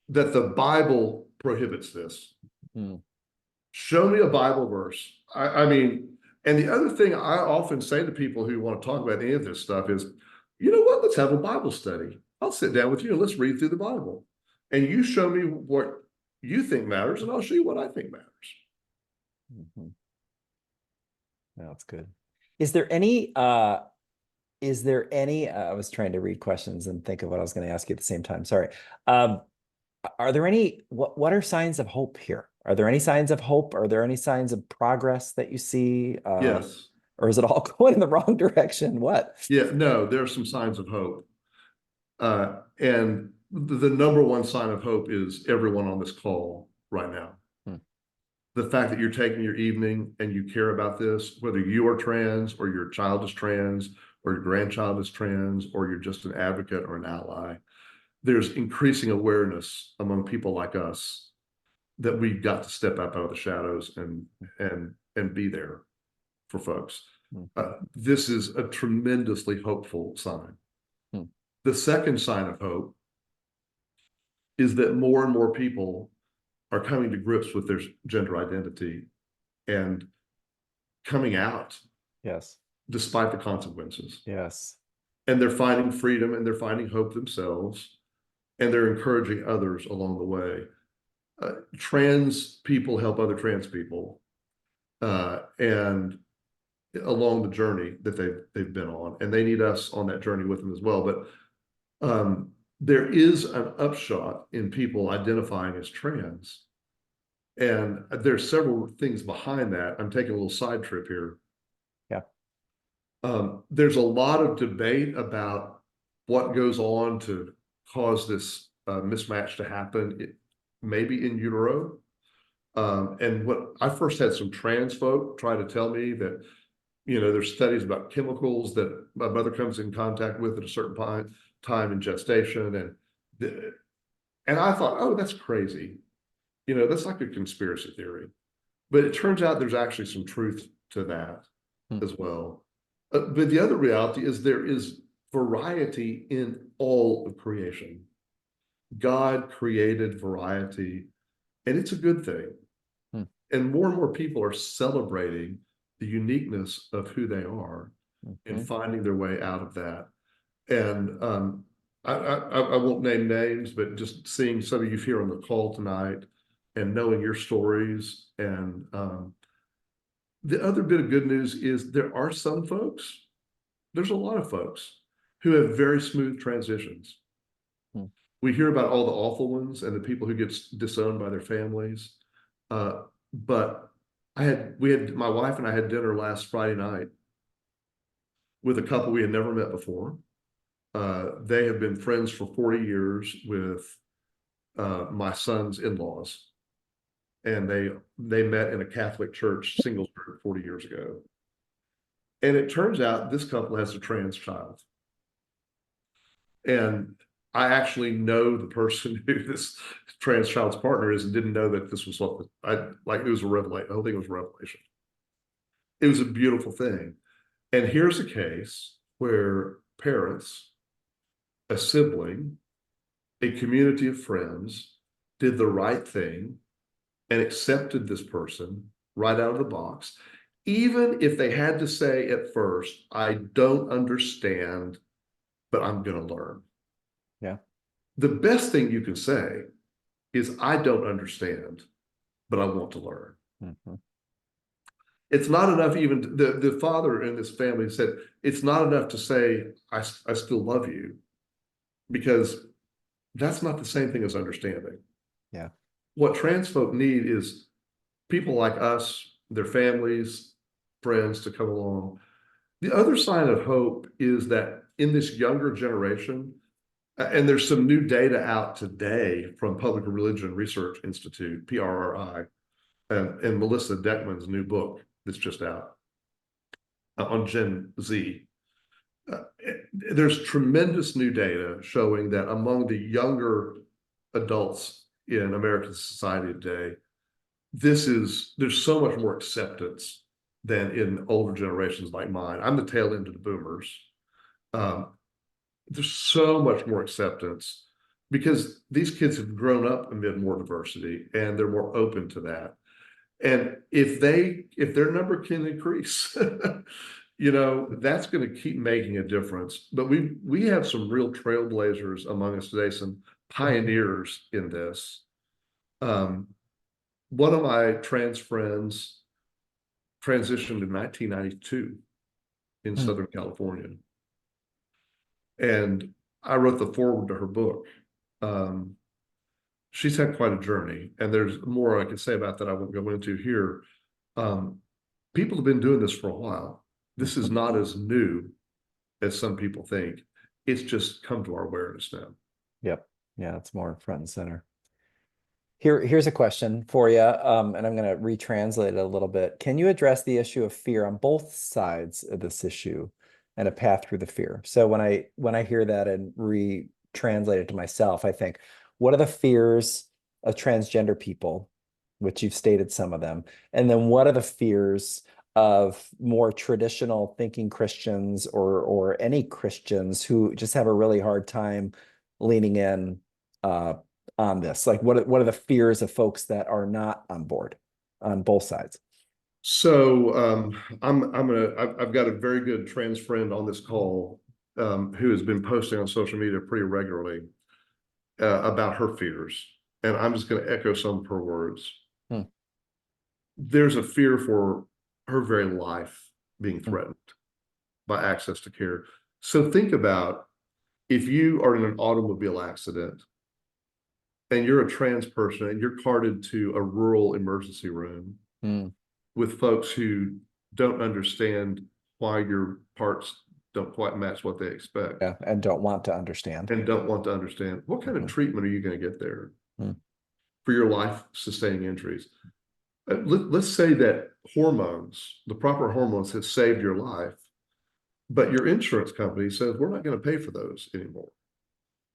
That the Bible prohibits this. Hmm. Show me a Bible verse. I mean, and the other thing I often say to people who want to talk about any of this stuff is, you know what, let's have a Bible study. I'll sit down with you and let's read through the Bible. And you show me what you think matters, and I'll show you what I think matters. Mhm. That's good. Is there any I was trying to read questions and think of what I was going to ask you at the same time. Sorry. Um, are there any what are signs of hope here? Are there any signs of hope? Are there any signs of progress that you see? Yes. Or is it all going in the wrong direction? What? Yeah, no, there are some signs of hope. And the number one sign of hope is everyone on this call right now. Hmm. The fact that you're taking your evening and you care about this, whether you are trans or your child is trans or your grandchild is trans or you're just an advocate or an ally, there's increasing awareness among people like us that we've got to step up out of the shadows and be there for folks. This is a tremendously hopeful sign. Hmm. The second sign of hope is that more and more people are coming to grips with their gender identity and coming out Yes. despite the consequences. Yes. And they're finding freedom and they're finding hope themselves and they're encouraging others along the way. Trans people help other trans people and along the journey that they've been on, and they need us on that journey with them as well. But there is an upshot in people identifying as trans. And there's several things behind that. I'm taking a little side trip here. Yeah. There's a lot of debate about what goes on to cause this mismatch to happen, maybe in utero. And what I first had some trans folk try to tell me that, there's studies about chemicals that my mother comes in contact with at a certain time in gestation. And I thought, oh, that's crazy. That's like a conspiracy theory. But it turns out there's actually some truth to that as well. But the other reality is there is variety in all of creation. God created variety, and it's a good thing. And more people are celebrating the uniqueness of who they are and finding their way out of that. And I won't name names, but just seeing some of you here on the call tonight and knowing your stories. And the other bit of good news is there are some folks, there's a lot of folks who have very smooth transitions. We hear about all the awful ones and the people who get disowned by their families. But my wife and I had dinner last Friday night with a couple we had never met before. They have been friends for 40 years with my son's in-laws. And they met in a Catholic church singles group 40 years ago. And it turns out this couple has a trans child. And I actually know the person who this trans child's partner is and didn't know that this was what it was a revelation. I don't think it was a revelation. It was a beautiful thing. And here's a case where parents, a sibling, a community of friends did the right thing and accepted this person right out of the box, even if they had to say at first, I don't understand, but I'm going to learn. Yeah. The best thing you can say is, I don't understand, but I want to learn. It's not enough, even the father in this family said, it's not enough to say, I still love you, because that's not the same thing as understanding. Yeah. What trans folk need is people like us, their families, friends to come along. The other sign of hope is that in this younger generation, and there's some new data out today from Public Religion Research Institute, PRRI, and Melissa Deckman's new book that's just out on Gen Z. There's tremendous new data showing that among the younger adults in American society today, there's so much more acceptance than in older generations like mine. I'm the tail end of the boomers. There's so much more acceptance because these kids have grown up amid more diversity and they're more open to that. And if their number can increase, that's going to keep making a difference. But we have some real trailblazers among us today, some pioneers in this. One of my trans friends transitioned in 1992 in Southern California. And I wrote the foreword to her book. She's had quite a journey, and there's more I can say about that I won't go into here. People have been doing this for a while. This is not as new as some people think. It's just come to our awareness now. Yep. Yeah, it's more front and center. Here's a question for you, and I'm going to retranslate it a little bit. Can you address the issue of fear on both sides of this issue and a path through the fear? So when I hear that and retranslate it to myself, I think, what are the fears of transgender people, which you've stated some of them, and then what are the fears of more traditional thinking Christians or any Christians who just have a really hard time leaning in on this? Like, what are the fears of folks that are not on board on both sides? So I've got a very good trans friend on this call who has been posting on social media pretty regularly about her fears, and I'm just going to echo some of her words. There's a fear for her very life being threatened by access to care. So think about if you are in an automobile accident and you're a trans person and you're carted to a rural emergency room with folks who don't understand why your parts don't quite match what they expect. Yeah, and don't want to understand. And don't want to understand. What kind of treatment are you going to get there for your life-sustaining injuries? Let's say that hormones, the proper hormones, have saved your life, but your insurance company says, we're not going to pay for those anymore.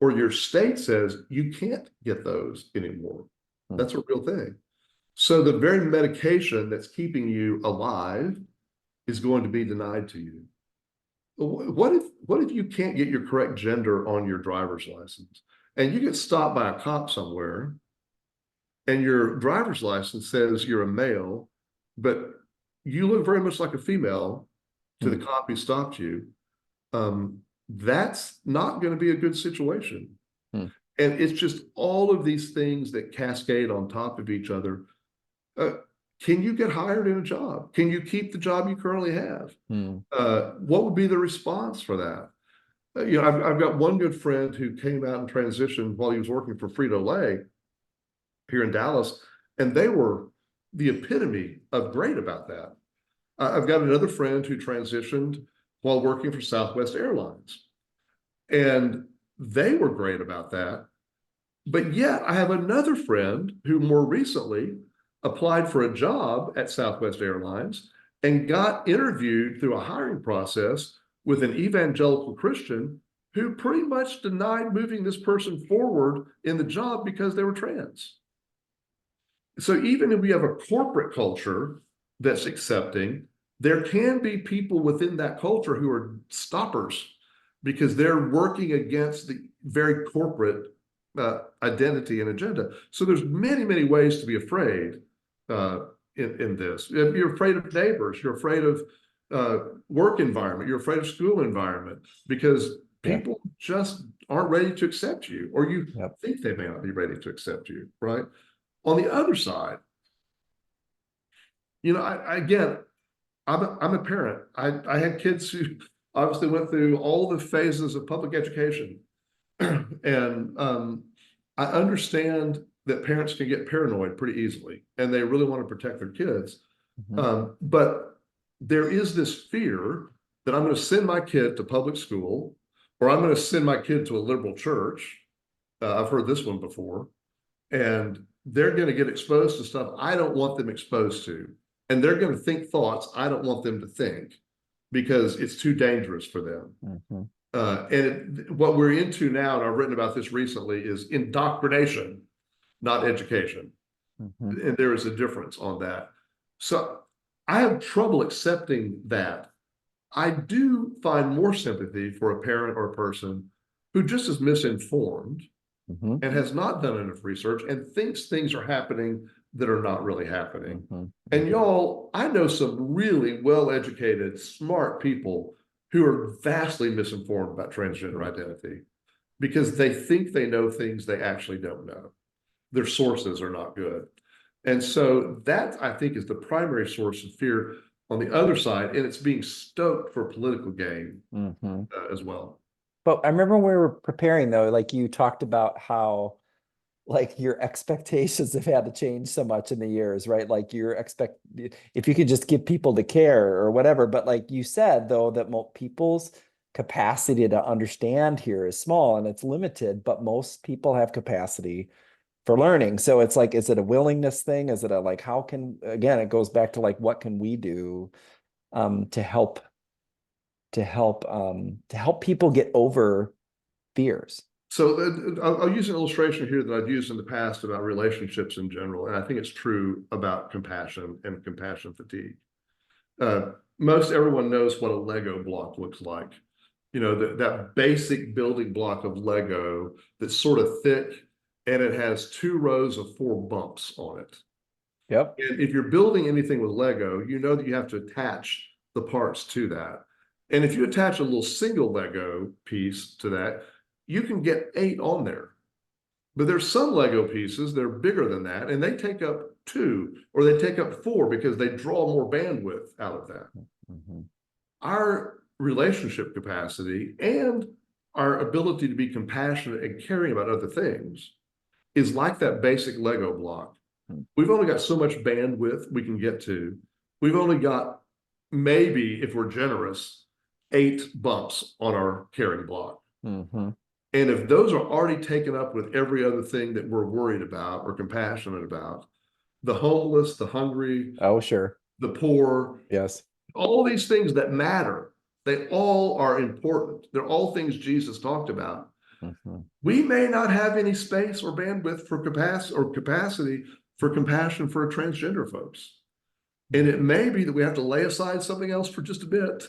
Or your state says, you can't get those anymore. That's a real thing. So the very medication that's keeping you alive is going to be denied to you. What if you can't get your correct gender on your driver's license and you get stopped by a cop somewhere and your driver's license says you're a male, but you look very much like a female to the cop who stopped you? That's not going to be a good situation. And it's just all of these things that cascade on top of each other. Can you get hired in a job? Can you keep the job you currently have? What would be the response for that? I've got one good friend who came out and transitioned while he was working for Frito-Lay here in Dallas, and they were the epitome of great about that. I've got another friend who transitioned while working for Southwest Airlines, and they were great about that. But yet I have another friend who more recently applied for a job at Southwest Airlines and got interviewed through a hiring process with an evangelical Christian who pretty much denied moving this person forward in the job because they were trans. So even if we have a corporate culture that's accepting, there can be people within that culture who are stoppers because they're working against the very corporate identity and agenda. So there's many, many ways to be afraid in this. You're afraid of neighbors, you're afraid of work environment, you're afraid of school environment because people just aren't ready to accept you, or you think they may not be ready to accept you, right? On the other side, I'm a parent. I had kids who obviously went through all the phases of public education. And I understand that parents can get paranoid pretty easily and they really want to protect their kids. But there is this fear that I'm going to send my kid to public school, or I'm going to send my kid to a liberal church. I've heard this one before. And they're going to get exposed to stuff I don't want them exposed to. And they're going to think thoughts I don't want them to think because it's too dangerous for them. What we're into now, and I've written about this recently, is indoctrination, not education. And there is a difference on that. So I have trouble accepting that. I do find more sympathy for a parent or a person who just is misinformed and has not done enough research and thinks things are happening that are not really happening. And y'all, I know some really well-educated, smart people who are vastly misinformed about transgender identity because they think they know things they actually don't know. Their sources are not good. And so that, I think, is the primary source of fear. on the other side, and it's being stoked for political gain Hmm. as well. But I remember when we were preparing though, like you talked about how like your expectations have had to change so much in the years, right? Like your expect if you could just get people to care or whatever. But like you said though, that people's capacity to understand here is small and it's limited, but most people have capacity for learning. So it's like, is it a willingness thing? Is it a like, how can, again, it goes back to like, what can we do to help to help people get over fears? So I'll use an illustration here that I've used in the past about relationships in general, and I think it's true about compassion and compassion fatigue. Most everyone knows what a Lego block looks like. You know, that basic building block of Lego that's sort of thick, and it has 2 rows of 4 bumps on it. Yep. And if you're building anything with Lego, you know that you have to attach the parts to that. And if you attach a little single Lego piece to that, you can get 8 on there. But there's some Lego pieces that are bigger than that, and they take up 2 or they take up 4 because they draw more bandwidth out of that. Mm-hmm. Our relationship capacity and our ability to be compassionate and caring about other things is like that basic Lego block. We've only got so much bandwidth we can get to. We've only got, maybe if we're generous, 8 bumps on our caring block. Mm-hmm. And if those are already taken up with every other thing that we're worried about or compassionate about, the homeless, the hungry, Oh, sure. the poor, Yes. all these things that matter, they all are important. They're all things Jesus talked about. Mm-hmm. We may not have any space or bandwidth for capacity for compassion for transgender folks. And it may be that we have to lay aside something else for just a bit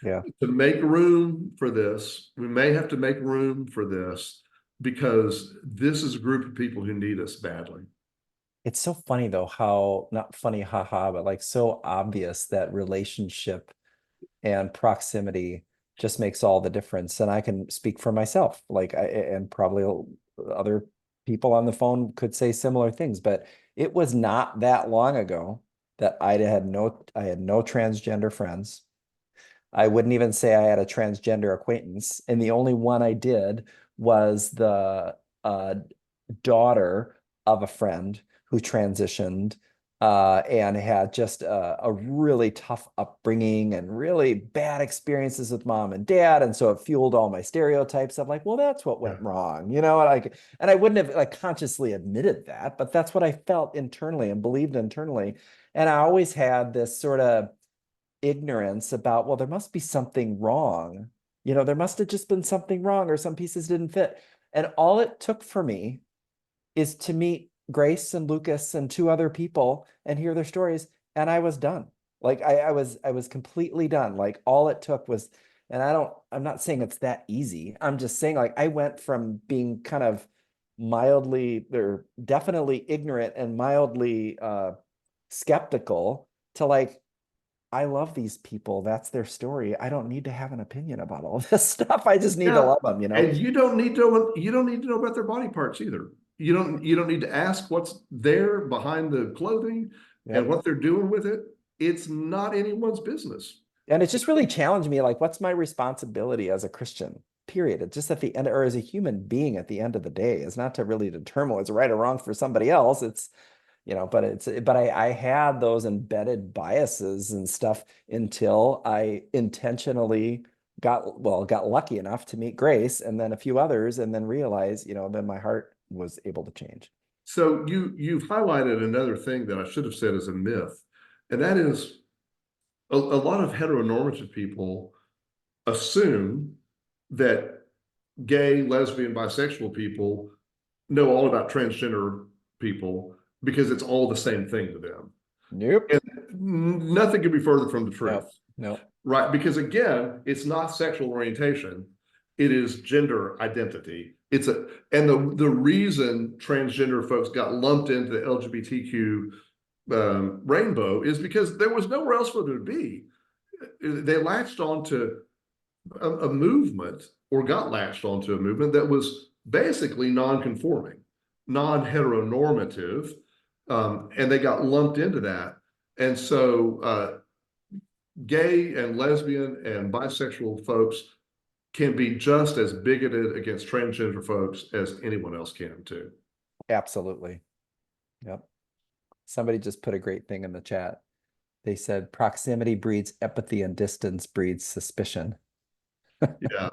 Yeah. to make room for this. We may have to make room for this because this is a group of people who need us badly. It's so funny though, how not funny, haha, but like so obvious that relationship and proximity just makes all the difference. And I can speak for myself, like and probably other people on the phone could say similar things, but it was not that long ago that I had no transgender friends. I wouldn't even say I had a transgender acquaintance, and the only one I did was the daughter of a friend who transitioned and had just a really tough upbringing and really bad experiences with mom and dad. And so it fueled all my stereotypes of like, well, that's what went wrong, you know, like, and I wouldn't have like consciously admitted that, but that's what I felt internally and believed internally. And I always had this sort of ignorance about, well, there must be something wrong. You know, there must have just been something wrong or some pieces didn't fit. And all it took for me is to meet Grace and Lucas and 2 other people and hear their stories. And I was done. Like I was completely done. Like all it took was, and I'm not saying it's that easy. I'm just saying like I went from being kind of mildly or definitely ignorant and mildly skeptical to like, I love these people. That's their story. I don't need to have an opinion about all this stuff. I just need to Yeah. love them, you know? And you don't need to know about their body parts either. You don't need to ask what's there behind the clothing and Yep. what they're doing with it. It's not anyone's business. And it just really challenged me. Like, what's my responsibility as a Christian? Period. It's just at the end, or as a human being at the end of the day, is not to really determine what's right or wrong for somebody else. It's, you know, but I had those embedded biases and stuff until I intentionally got lucky enough to meet Grace and then a few others and then realize, you know, then my heart was able to change. So you've highlighted another thing that I should have said as a myth, and that is a lot of heteronormative people assume that gay, lesbian, bisexual people know all about transgender people because it's all the same thing to them. Nope. And nothing could be further from the truth. No. Right? Because again, it's not sexual orientation, it is gender identity. And the reason transgender folks got lumped into the LGBTQ rainbow is because there was nowhere else for them to be. They latched onto a movement or got latched onto a movement that was basically non-conforming, non-heteronormative, and they got lumped into that. And so gay and lesbian and bisexual folks can be just as bigoted against transgender folks as anyone else can too. Absolutely. Yep. Somebody just put a great thing in the chat. They said proximity breeds empathy and distance breeds suspicion. Yeah. Yeah.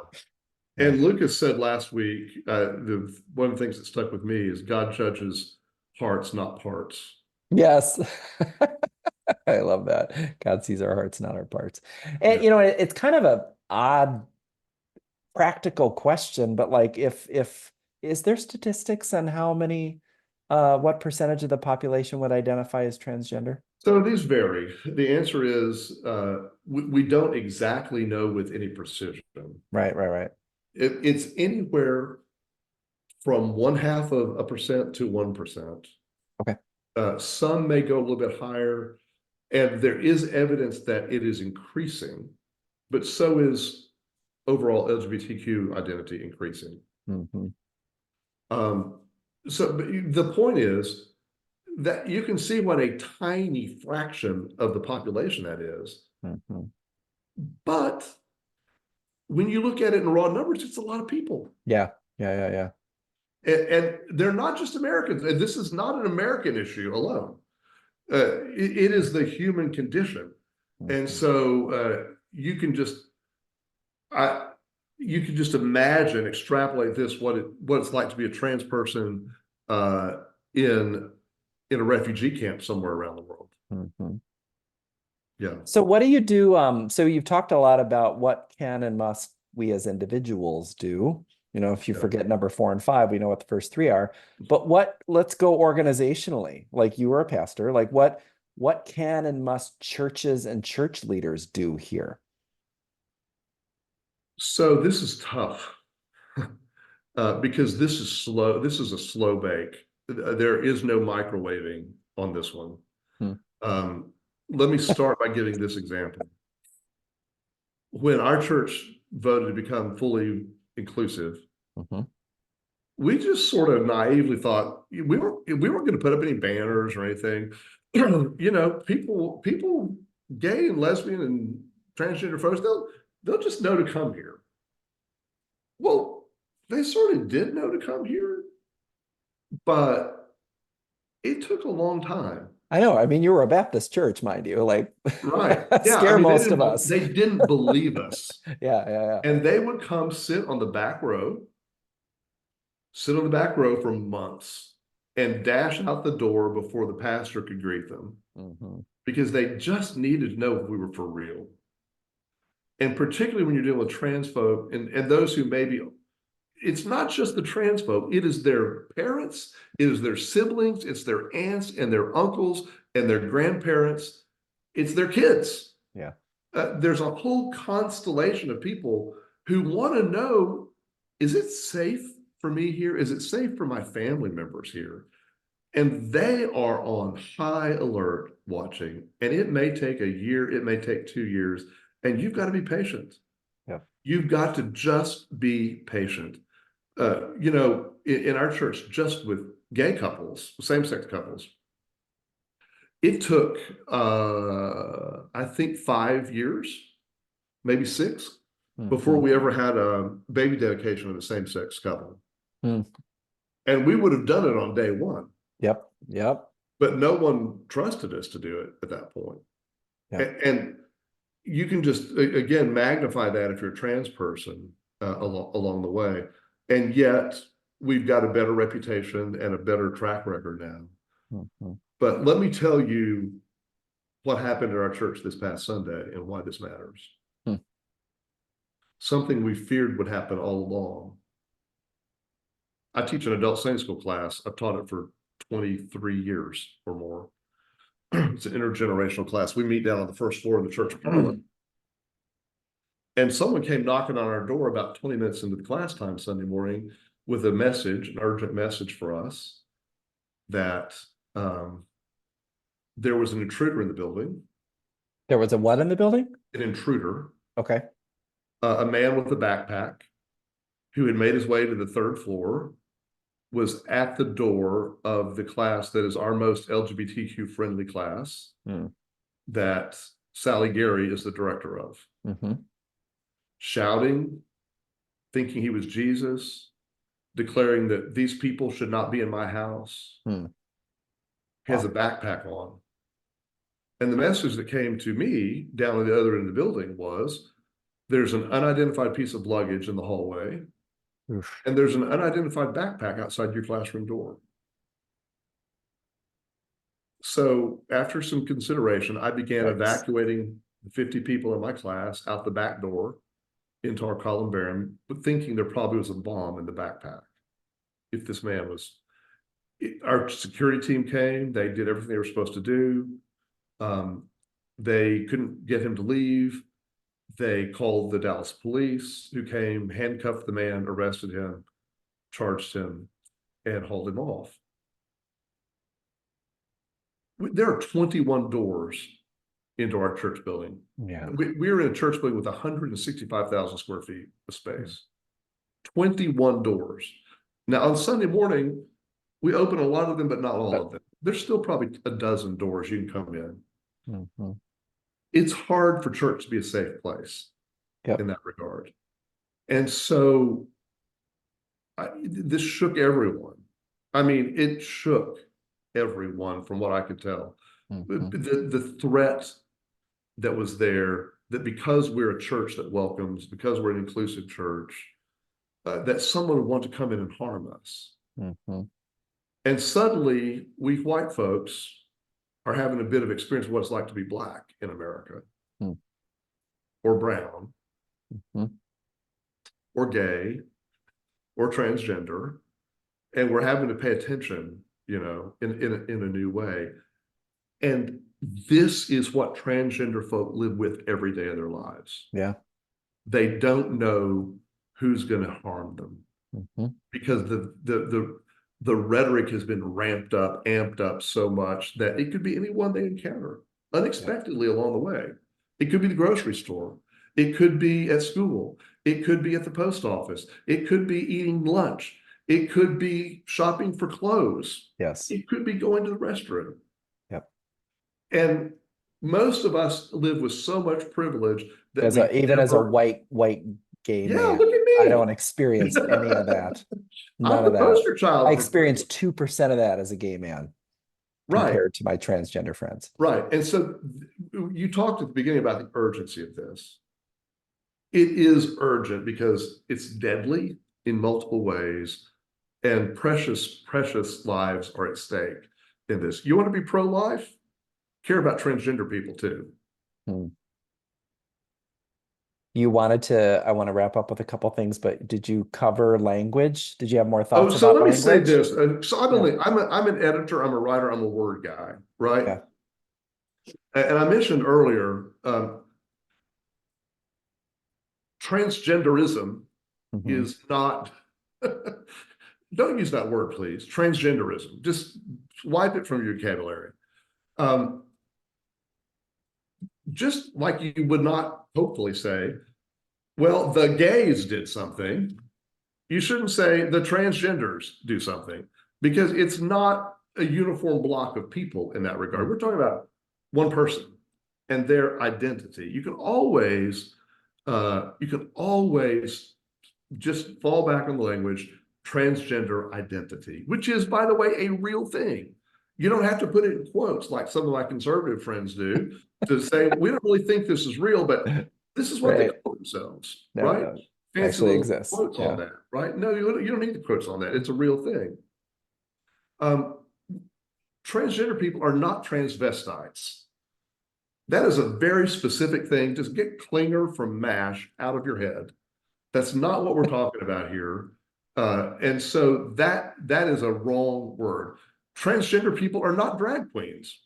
And Lucas said last week, one of the things that stuck with me is God judges hearts, not parts. Yes. I love that. God sees our hearts, not our parts. And Yeah. it's kind of a odd practical question, but like if is there statistics on how many what percentage of the population would identify as transgender? So these vary. The answer is we don't exactly know with any precision. Right. It's anywhere from 0.5% to 1%. Okay. Some may go a little bit higher, and there is evidence that it is increasing, but so is overall LGBTQ identity increasing. Mm-hmm. So the point is that you can see what a tiny fraction of the population that is. Mm-hmm. But when you look at it in raw numbers, it's a lot of people. Yeah. And they're not just Americans. And this is not an American issue alone. It is the human condition. And Mm-hmm. so you can just imagine, extrapolate this, what it's like to be a trans person in a refugee camp somewhere around the world. Mm-hmm. Yeah. So what do you do? So you've talked a lot about what can and must we as individuals do. If you Yeah. forget number 4 and 5, we know what the first 3 are. But let's go organizationally. Like you were a pastor, like what can and must churches and church leaders do here? So this is tough because this is slow. This is a slow bake. There is no microwaving on this one. Hmm. Let me start by giving this example. When our church voted to become fully inclusive, Mm-hmm. we just sort of naively thought we weren't going to put up any banners or anything. People, gay and lesbian and transgender folks, they'll just know to come here. Well, they sort of did know to come here, but it took a long time. I know. I mean, you were a Baptist church, mind you, like Right. Yeah. I scare mean, most of us. they didn't believe us. Yeah. And they would come sit on the back row for months and dash out the door before the pastor could greet them Mm-hmm. because they just needed to know if we were for real. And particularly when you're dealing with trans folk and those who maybe, it's not just the trans folk, it is their parents, it is their siblings, it's their aunts and their uncles and their grandparents, it's their kids. Yeah. There's a whole constellation of people who want to know, is it safe for me here? Is it safe for my family members here? And they are on high alert watching. And it may take a year, it may take 2 years, and you've got to be patient. Yeah. You've got to just be patient. In our church, just with gay couples, same-sex couples, it took, I think, 5 years, maybe 6, before we ever had a baby dedication of a same-sex couple. Mm. And we would have done it on day 1. Yep. But no one trusted us to do it at that point. Yep. And you can just, again, magnify that if you're a trans person along the way. And yet we've got a better reputation and a better track record now. Mm-hmm. But let me tell you what happened at our church this past Sunday and why this matters. Something we feared would happen all along. I teach an adult Sunday school class. I've taught it for 23 years or more. It's an intergenerational class. We meet down on the first floor of the church parlor. And someone came knocking on our door about 20 minutes into the class time Sunday morning with a message, an urgent message for us that there was an intruder in the building. There was a what in the building? An intruder. Okay. A man with a backpack who had made his way to the 3rd floor, was at the door of the class that is our most LGBTQ friendly class, that Sally Gary is the director of. Shouting, thinking he was Jesus, declaring that these people should not be in my house. He has a backpack on. And the message that came to me down at the other end of the building was, there's an unidentified piece of luggage in the hallway, and there's an unidentified backpack outside your classroom door. So after some consideration, I began evacuating the 50 people in my class out the back door into our columbarium, but thinking there probably was a bomb in the backpack. If this man was, our security team came, they did everything they were supposed to do. They couldn't get him to leave. They called the Dallas police, who came, handcuffed the man, arrested him, charged him, and hauled him off. There are 21 doors into our church building. We're in a church building with 165,000 square feet of space. 21 doors. Now, on Sunday morning, we open a lot of them, but not all of them. There's still probably a dozen doors you can come in. It's hard for church to be a safe place in that regard. And so this shook everyone. I mean, it shook everyone from what I could tell. The threat that was there, that because we're a church that welcomes, because we're an inclusive church, that someone would want to come in and harm us. And suddenly, we white folks are having a bit of experience of what it's like to be Black in America, or brown, or gay, or transgender, and we're having to pay attention, you know, in a new way. And this is what transgender folk live with every day of their lives. They don't know who's going to harm them, because the rhetoric has been amped up so much that it could be anyone they encounter unexpectedly along the way. It could be the grocery store. It could be at school. It could be at the post office. It could be eating lunch. It could be shopping for clothes. It could be going to the restroom. And most of us live with so much privilege that even as a white gay man, look at me. I don't experience any of that. I'm the poster child. I experienced 2% of that as a gay man, compared to my transgender friends. And so you talked at the beginning about the urgency of this. It is urgent because it's deadly in multiple ways, and precious lives are at stake in this. You want to be pro-life? Care about transgender people too. I want to wrap up with a couple things, but did you cover language? Did you have more thoughts so about let me say language? this. So I'm an editor, I'm a writer, I'm a word guy, right? And I mentioned earlier, transgenderism is not, don't use that word, please. Transgenderism, just wipe it from your vocabulary. Just like you would not hopefully say, well, the gays did something. You shouldn't say the transgenders do something, because it's not a uniform block of people in that regard. We're talking about one person and their identity. You can always just fall back on the language transgender identity, which is, by the way, a real thing. You don't have to put it in quotes like some of my conservative friends do to say, we don't really think this is real, but this is what they call themselves, right? Fancy actually exists. Quotes on that, right? No, you don't need the quotes on that. It's a real thing. Transgender people are not transvestites. That is a very specific thing. Just get Klinger from MASH out of your head. That's not what we're talking about here. And so that is a wrong word. Transgender people are not drag queens.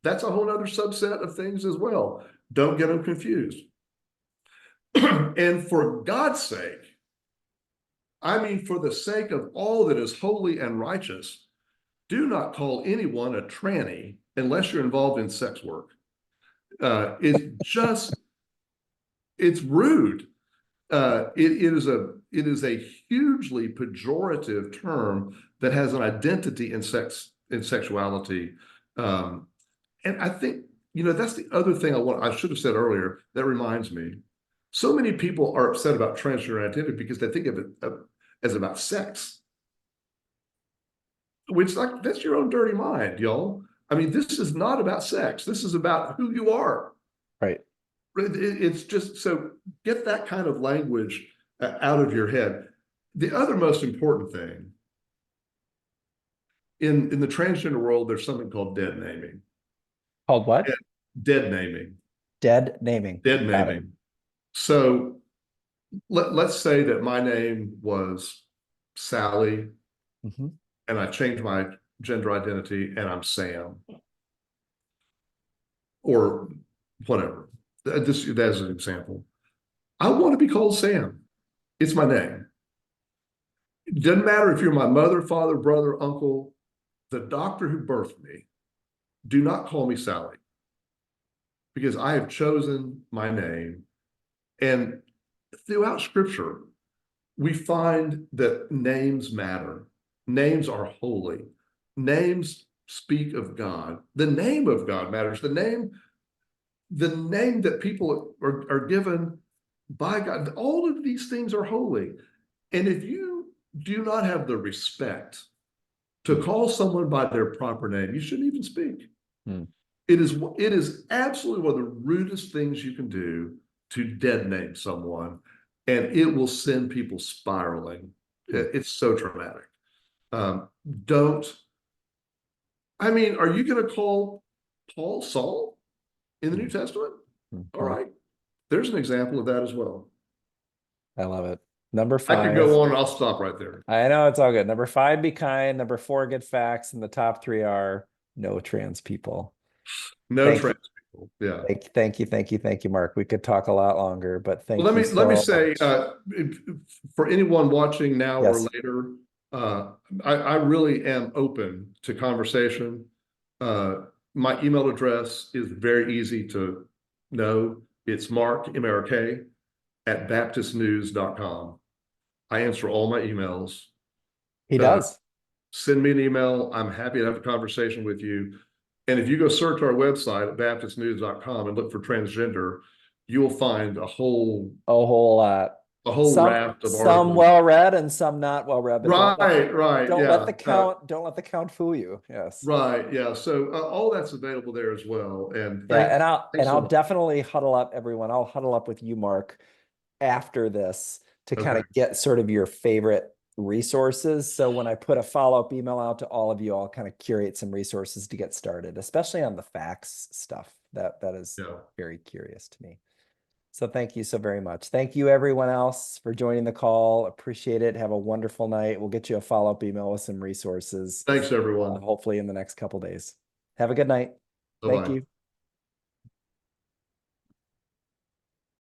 That's a whole other subset of things as well. Don't get them confused. And for God's sake, I mean, for the sake of all that is holy and righteous, do not call anyone a tranny unless you're involved in sex work. It's rude. It is a hugely pejorative term that has an identity in sex, in sexuality. And I think that's the other thing I should have said earlier. That reminds me. So many people are upset about transgender identity because they think of it as about sex, which like that's your own dirty mind, y'all. I mean, this is not about sex. This is about who you are. Right. It's just so get that kind of language out of your head. The other most important thing in the transgender world, there's something called dead naming. Called what? Dead naming. Dead naming. Dead Got it. naming. So let's say that my name was Sally, Mm-hmm. and I changed my gender identity and I'm Sam or whatever. This as an example. I want to be called Sam. It's my name. It doesn't matter if you're my mother, father, brother, uncle, the doctor who birthed me. Do not call me Sally because I have chosen my name. And throughout Scripture, we find that names matter. Names are holy. Names speak of God. The name of God matters. The name that people are given by God. All of these things are holy. And if you do not have the respect to call someone by their proper name, you shouldn't even speak. Hmm. It is absolutely one of the rudest things you can do to dead name someone, and it will send people spiraling. It's so traumatic. Don't. I mean, are you going to call Paul Saul in the New Testament? All right, there's an example of that as well. I love it. Number I could 5. go on, and I'll stop right there. I know it's all good. Number 5, be kind. Number 4, get facts. And the top 3 are no trans people. No Thank you. trans people. Yeah. Thank you, Mark. We could talk a lot longer, but thank Well, you let me so say, much. for anyone watching now or Yes. later, I really am open to conversation. My email address is very easy to know. It's Mark, M-A-R-K, at baptistnews.com. I answer all my emails. He does. Send me an email. I'm happy to have a conversation with you. And if you go search our website at baptistnews.com and look for transgender, you will find a whole lot. Some raft of some articles. well read and some not well read, but Right, don't let the yeah. count fool you. Yes. Right, yeah. So all that's available there as well. And Yeah, thanks so I'll much. definitely huddle up everyone. I'll huddle up with you, Mark, after this to kind Okay. of get sort of your favorite resources. So when I put a follow-up email out to all of you, I'll kind of curate some resources to get started, especially on the facts stuff. That is Yeah. very curious to me. So thank you so very much. Thank you everyone else for joining the call. Appreciate it. Have a wonderful night. We'll get you a follow-up email with some resources, Thanks, everyone. hopefully in the next couple days. Have a good night. Thank Bye-bye. you.